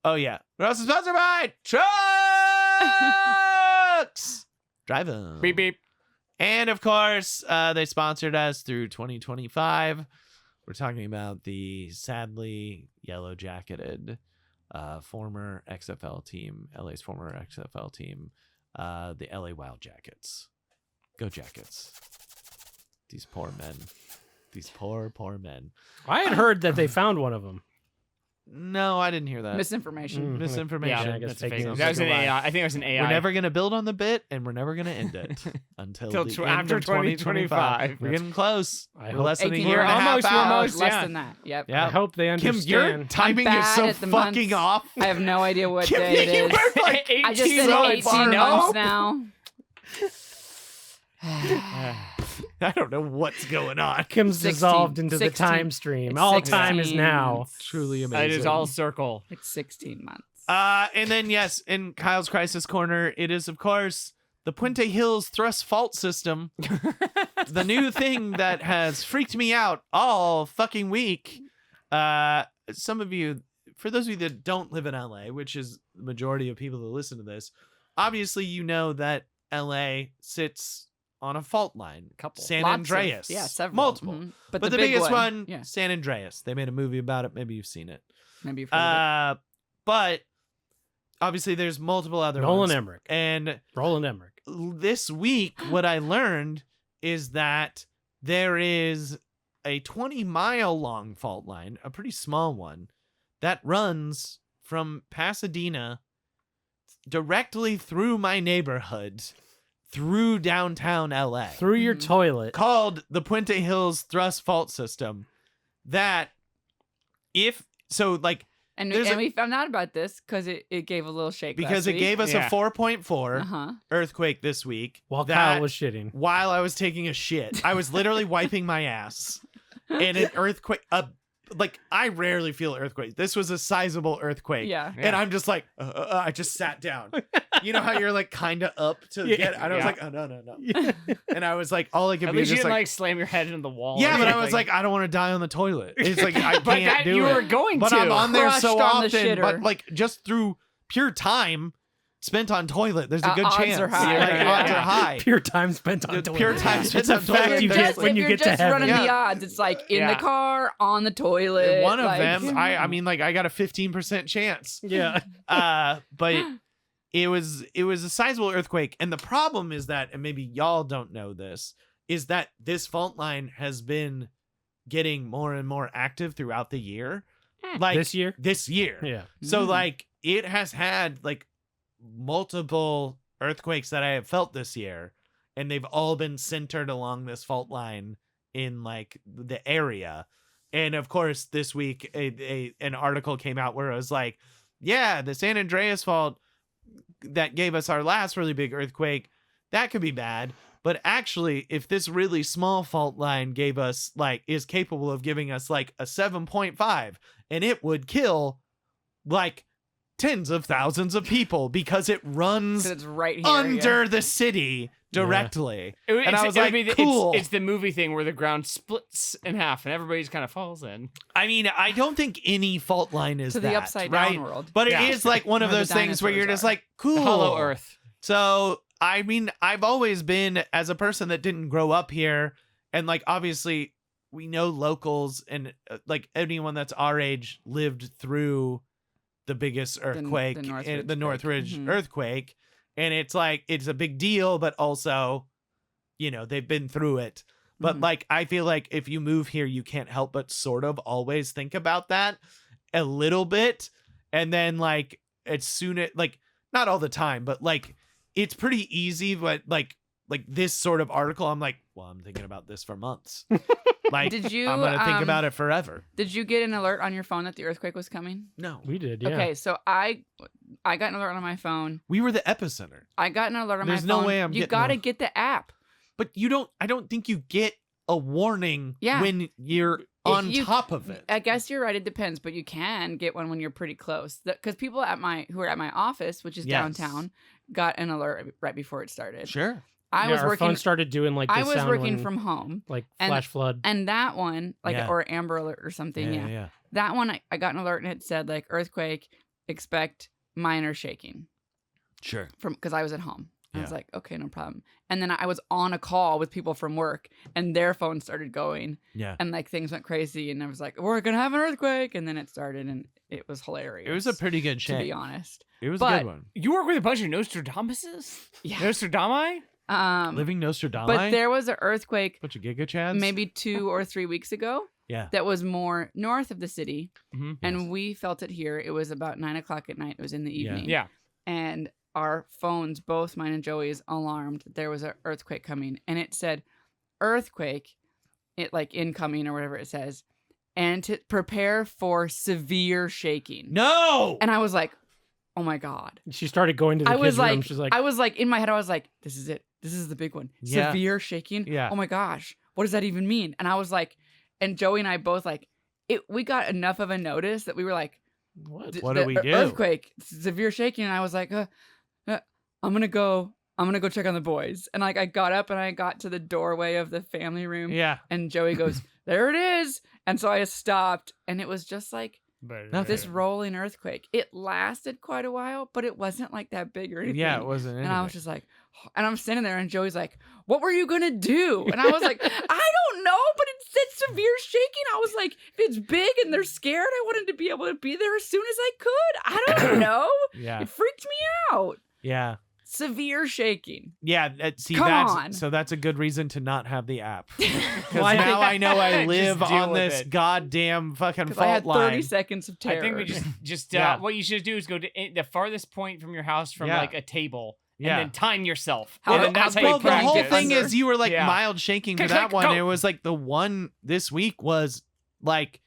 Oh yeah. We're also sponsored by Trucks. Drive 'em. Beep beep. And of course, they sponsored us through 2025. We're talking about the sadly yellow jacketed former XFL team, LA's former XFL team, the LA Wild Jackets. Go Jackets. These poor men. These poor men. I had heard that they found one of them. No, I didn't hear that. Misinformation. Mm. Misinformation. Yeah, I guess That's fake fake. news. That was an Sounds like a AI. I think it was an AI. We're never going to build on the bit, and we're never going to end it until Till the tw- end after of 2025. We're That's- getting close. I We're hope- less than a 18 year and a half almost- we're out. almost- Less yeah. than that. Yep. Yeah. I hope they Kim, your understand. timing is bad so at the fucking months. off. I have no idea what Kim, day it you is. were like, I just said so 18 far months off. now. I don't know what's going on. Kim's 16, dissolved into 16. the time stream. It's All time is 16 now. months. Truly amazing. It is all circle. It's 16 months. And then yes, in Kyle's Crisis Corner, it is of course the Puente Hills thrust fault system, the new thing that has freaked me out all fucking week. Some of you, for those of you that don't live in LA, which is the majority of people that listen to this, obviously you know that LA sits on a fault line. San Lots of- Andreas. yeah, several. Multiple. Mhm. But the the big biggest one, yeah, San Andreas. They made a movie about it. Maybe you've seen it. maybe you've heard of But obviously there's multiple other Nolan ones. Emmerich. And Roland Emmerich. this week, what I learned is that there is a 20-mile long fault line, a pretty small one, that runs from Pasadena directly through my neighborhood, through downtown LA, Through your Mhm. toilet. called the Puente Hills Thrust Fault System. That And there's a- we found out about this because it gave a little shake. because it gave us Yeah. a 4.4 Uh-huh. earthquake this week. While that- Kyle was shitting. while I was taking a shit. I was literally wiping my ass. And an earthquake, like I rarely feel earthquakes. This was a sizable earthquake. Yeah. And I'm just like, I just sat down. You know how you're like kind of up to Yeah. get, and I was Yeah. like, oh, no. And I was like, all I could At be least you just didn't like, like slam your head into the wall. yeah, or but I was something. like, I don't want to die on the toilet. It's like, I but can't that do you it. were going But to. I'm on there so Crushed on the often, but shitter. like just through pure time spent on toilet, there's a good Odds chance. are high. Like, Yeah. odds are high. Pure time spent on toilet. Pure time spent It's a on fact toilet. you There's get when if you you're get to just running heaven. the Yeah. odds, it's like in Yeah. the car, on the toilet. One of like- them, I mean, like I got a 15% chance. Yeah. But it was a sizable earthquake, and the problem is that, and maybe y'all don't know this, is that this fault line has been getting more and more active throughout the year. Like This year? This year. Yeah. So Mm. like it has had like multiple earthquakes that I have felt this year, and they've all been centered along this fault line in like the area. And of course, this week an article came out where it was like, yeah, the San Andreas fault that gave us our last really big earthquake, that could be bad. But actually, if this really small fault line gave us like is capable of giving us like a 7.5, and it would kill like tens of thousands of people because it runs 'Cause it's right here. under the city directly. And I was like, cool. It's the movie thing where the ground splits in half and everybody just kind of falls in. I mean, I don't think any fault line is To the that, upside right? down world. But Yeah. it is like one of Where the those things where you're dinosaurs just are. like, cool. Hollow Earth. So, I mean, I've always been, as a person that didn't grow up here, and like, obviously, we know locals and like anyone that's our age lived through the biggest earthquake, Northridge the Northridge quake. Mhm. earthquake. And it's like, it's a big deal, but also, you know, they've been through it. But Mhm. like, I feel like if you move here, you can't help but sort of always think about that a little bit. And then like, as soon as, like, not all the time, but like, it's pretty easy. But like this sort of article, I'm like, well, I'm thinking about this for months. Like, Did you, I'm going to think about it forever. Did you get an alert on your phone that the earthquake was coming? No, We did, yeah. Okay, so I got an alert on my phone. we were the epicenter. I got an alert on There's my no phone. way I'm You getting got to a- get the app. But I don't think you get a warning Yeah. when you're on You- top of it. I guess you're right. It depends, but you can get one when you're pretty close. Because people who are at my office, which is Yes. downtown, got an alert right before it started. Sure. I Yeah, was our working. phone started doing like the I was sound working when, from home, like and- flash flood. and that one, like Yeah. or Amber Alert or something, yeah. That one, I got an alert and it said like earthquake, expect minor shaking Sure. because I was at home. I was Yeah. like, okay, no problem. And then I was on a call with people from work, and their phone started going, Yeah. and like things went crazy, and I was like, we're gonna have an earthquake, and then it started, and it was hilarious. It was a pretty good to be shake. honest. It was a but- good one. You work with a bunch of Nostradamuses? Yeah. Nostradamus? Living Nostradamus. But there was an earthquake bunch of Giga Chads. maybe 2 or 3 weeks ago Yeah. that was more north of the city, Mhm. and we felt it here. It was about 9:00 at night. It was in the Yeah. evening. Yeah. And our phones, both mine and Joey's, alarmed that there was an earthquake coming, and it said earthquake, it like incoming or whatever it says, and to prepare for severe shaking. No. And I was like, oh my god. She started going to the I kids' was room. like, She's like, I was like in my head, I was like, this is it. This is the big one. Yeah. Severe shaking. Yeah. Oh my gosh. What does that even mean? And I was like, and Joey and I both like it. We got enough of a notice that we were like, what? What do we do? Earthquake, severe shaking. And I was like, I'm gonna go check on the boys. And like I got up and I got to the doorway of the family room, Yeah. and Joey goes, there it is. And so I stopped, and it was just like Nothing. this rolling earthquake. It lasted quite a while, but it wasn't like that big or anything. Yeah, it wasn't. And I was just like, and I'm standing there, and Joey's like, what were you gonna do? And I was like, I don't know, but it said severe shaking. I was like, if it's big and they're scared, I wanted to be able to be there as soon as I could. I don't know. Yeah. It freaked me out. Yeah. Severe shaking. Yeah. See, Come that's on. so that's a good reason to not have the app. Because Well, I now think- I know I Just live deal on with this it. goddamn fucking Because I had fault 30 line. seconds of terror. I think we just Yeah. what you should do is go to the farthest point from your house from Yeah. like a table Yeah. and then time yourself. How- and then that's how how you Well, the whole practice. thing is you were like Yeah. mild shaking to Click, that click, one. go. It was like the one this week was like,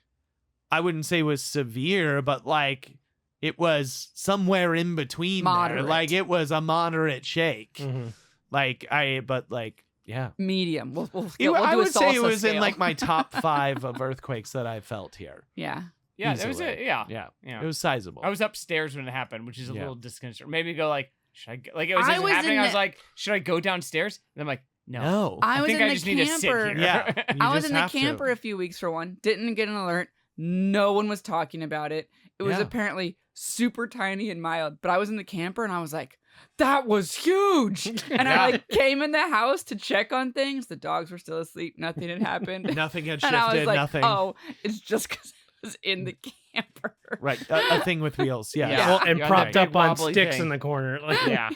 I wouldn't say was severe, but like it was somewhere in between there. Moderate. Like it was a moderate shake. Mhm. But like Yeah. Medium. We'll I do a would say it salsa was in scale. like my top 5 of earthquakes that I felt here. Yeah. Yeah, that was Easily. it. Yeah. Yeah. It was sizable. I was upstairs when it happened, which is a Yeah. little disconcerting. Maybe go like, should I go? Like, it was I just was happening. in I was the- like, should I go downstairs? And I'm like, no. No. I was think in I the just need to sit camper. here. Yeah. You I was just in the have to. camper a few weeks for one. Didn't get an alert. No one was talking about it. It was Yeah. apparently super tiny and mild. But I was in the camper and I was like, that was huge. And I like came in the house to check on things. The dogs were still asleep. Nothing had happened. Nothing had And I was shifted. like, Nothing. oh, it's just because I was in the camper. Right. A thing with wheels. Yeah. Yeah. Well, and Yeah, propped that up big on wobbly sticks thing. in the corner. Like, Yeah.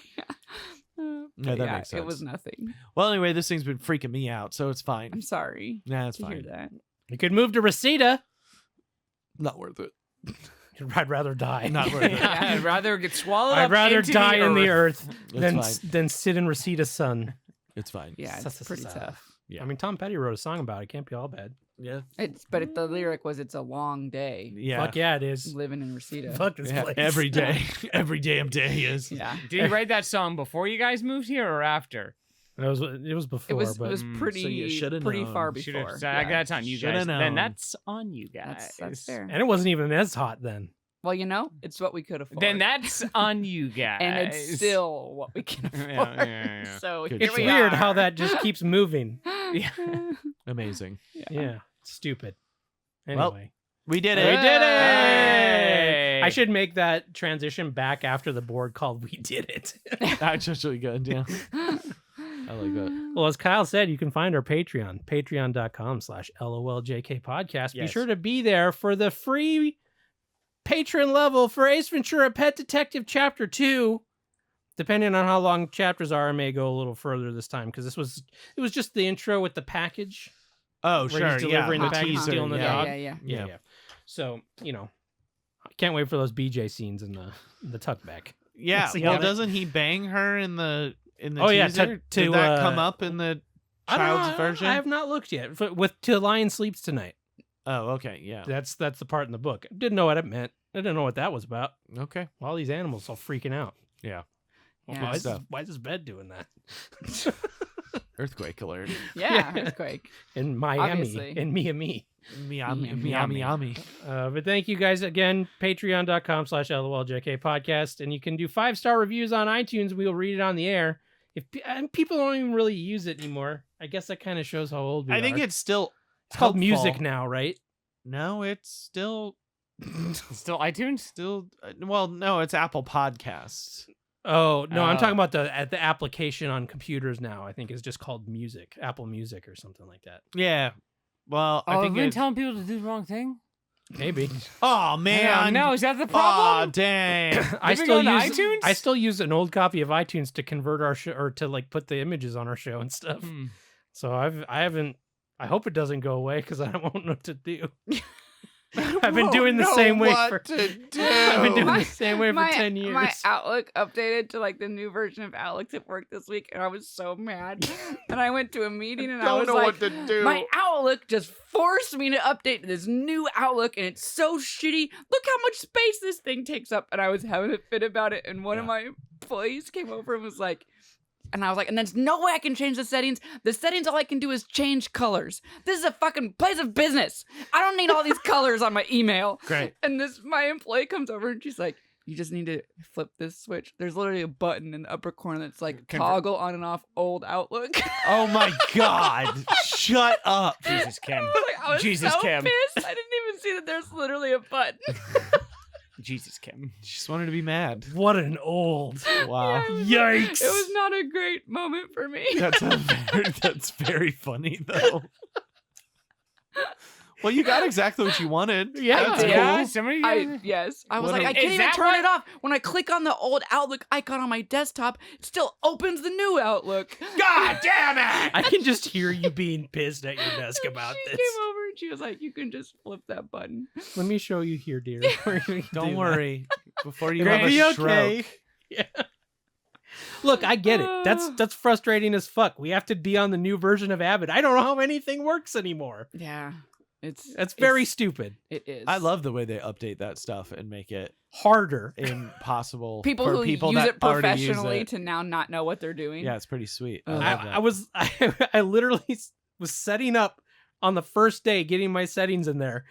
But that yeah, makes It was sense. nothing. Well, anyway, this thing's been freaking me out, so it's fine. I'm sorry Nah, it's to hear fine. that. you could move to Reseda. Not worth it. I'd rather die. Not worth it. Yeah, I'd rather get swallowed up I'd rather into die the in the earth. earth fine. than sit in Reseda sun. It's fine. Yeah, it's pretty tough. Yeah. I mean, Tom Petty wrote a song about it. Can't be all bad. Yeah. The lyric was, "It's a long day Yeah. Fuck yeah, it is. living in Reseda." Fuck this Yeah, place. every day. Every damn day is. Yeah, Did he write that song before you guys moved here or after? It was before, it but was so you pretty shoulda pretty known. far Should've- before. so I got it on you Shoulda guys. Then known. that's on you guys. That's fair. and it wasn't even as hot then. Well, it's what we could afford. Then that's on you guys. and it's still what we can afford. Yeah. So Good here It's we weird are. how that just keeps moving. Yeah. Amazing. Yeah, stupid. Well, Anyway, We did we it. did it. Hey! I should make that transition back after the board called "We Did It." That's actually good. Yeah. I like that. Well, as Kyle said, you can find our Patreon, patreon.com/LOLJK podcast. Be Yes. sure to be there for the free patron level for Ace Ventura Pet Detective Chapter 2. Depending on how long chapters are, I may go a little further this time because it was just the intro with the package. Oh, Where sure. he's delivering yeah. the package, teaser, stealing the yeah. dog. Yeah. Yeah. So, I can't wait for those BJ scenes in the tuckback. Yeah. See Well, how that- doesn't he bang her in the Oh, yeah, teaser? to- Did that uh, come up in the child's version? I have not looked yet. With "Till Lion Sleeps Tonight." Oh, okay. Yeah. That's the part in the book. Didn't know what it meant. I didn't know what that was about. Okay. All these animals all freaking out. Yeah. Yeah. Why is this bed doing that? Earthquake alert. Yeah, earthquake. In Miami. Obviously. In Miami. Miami. Miami. Miami. But thank you guys again. Patreon.com/LOLJK podcast. And you can do 5-star reviews on iTunes. We'll read it on the air. And people don't even really use it anymore. I guess that kind of shows how old we are. I think it's still. It's called music helpful. now, right? No, it's still. Still iTunes? Still. Well, no, it's Apple Podcasts. Oh, no, I'm Oh. talking about the application on computers now. I think is just called Music, Apple Music or something like that. Yeah. Well, I Oh, think have we been it's. telling people to do the wrong thing? Maybe. Oh man. Yeah, no, is that the Aw, problem? dang. I Living still on use iTunes? I still use an old copy of iTunes to convert our show or to like put the images on our show and stuff. Hmm. So I haven't. I hope it doesn't go away because I won't know what to do. I've been doing the same way for. to do. I've been doing My- the same way for 10 years. My Outlook updated to like the new version of Outlook that worked this week, and I was so mad. And I went to a meeting, and I Don't was know like, what to do. my Outlook just forced me to update to this new Outlook, and it's so shitty. Look how much space this thing takes up. And I was having a fit about it, and one of my employees came over and was like, and I was like, and there's no way I can change the settings. The settings, all I can do is change colors. This is a fucking place of business. I don't need all these colors on my email. Great. And my employee comes over and she's like, you just need to flip this switch. There's literally a button in the upper corner that's like toggle on and off old Outlook. Oh my God. Shut up. Jesus, Kim. I was Jesus, so Kim. pissed. I didn't even see that there's literally a button. Jesus, Kim. Just wanted to be mad. What an old. Wow. Yeah, it was- Yikes. It was not a great moment for me. That's very funny though. Well, you got exactly what you wanted. Yeah. That's Yeah, cool. somebody. Yes. I was What like, a- I can't Is even that turn what- it off. When I click on the old Outlook icon on my desktop, it still opens the new Outlook. God damn it! I can just hear you being pissed at your desk about She this. came over and she was like, you can just flip that button. Let me show you here, dear. where you Don't do worry. Before you It'll have a be stroke. okay. that. Yeah. Look, I get it. That's frustrating as fuck. We have to be on the new version of Avid. I don't know how anything works anymore. Yeah. That's very stupid. It is. I love the way they update that stuff and make it Harder. impossible people for who people use that it already use professionally it. to now not know what they're doing. Yeah, it's pretty sweet. I Uh, love that. I was I literally was setting up on the first day, getting my settings in there,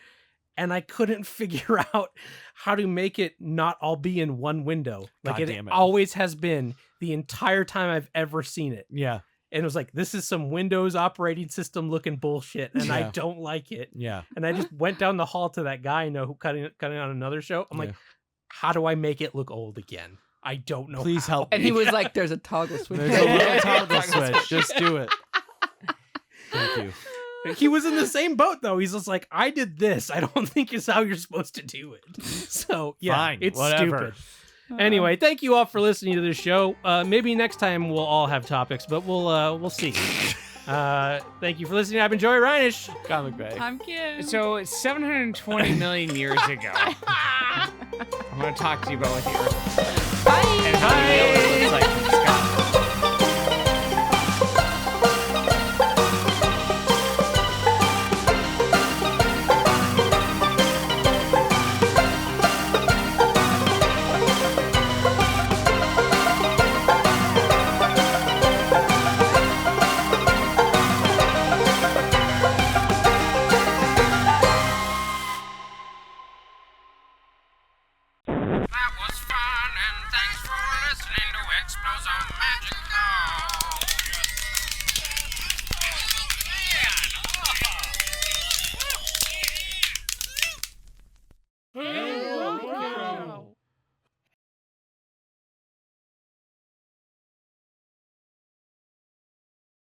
and I couldn't figure out how to make it not all be in one window. Like God it damn it. always has been the entire time I've ever seen it. Yeah, And it was like, this is some Windows operating system looking bullshit, and I Yeah. don't like it. yeah. And I just went down the hall to that guy I know who cutting on another show. I'm like, Yeah. how do I make it look old again? I don't know. Please how. help And me. he was like, "There's a toggle switch." There's a little toggle switch. Just do it. Thank you. He was in the same boat though. He's just like, I did this. I don't think it's how you're supposed to do it. So yeah, Fine, it's whatever. stupid. Anyway, thank you all for listening to this show. Maybe next time we'll all have topics, but we'll see. Thank you for listening. I've been Joey Reinish. Comic Bay. I'm Kim. So 720 million years ago, I'm going to talk to you about what the Earth Bye. and how we built it.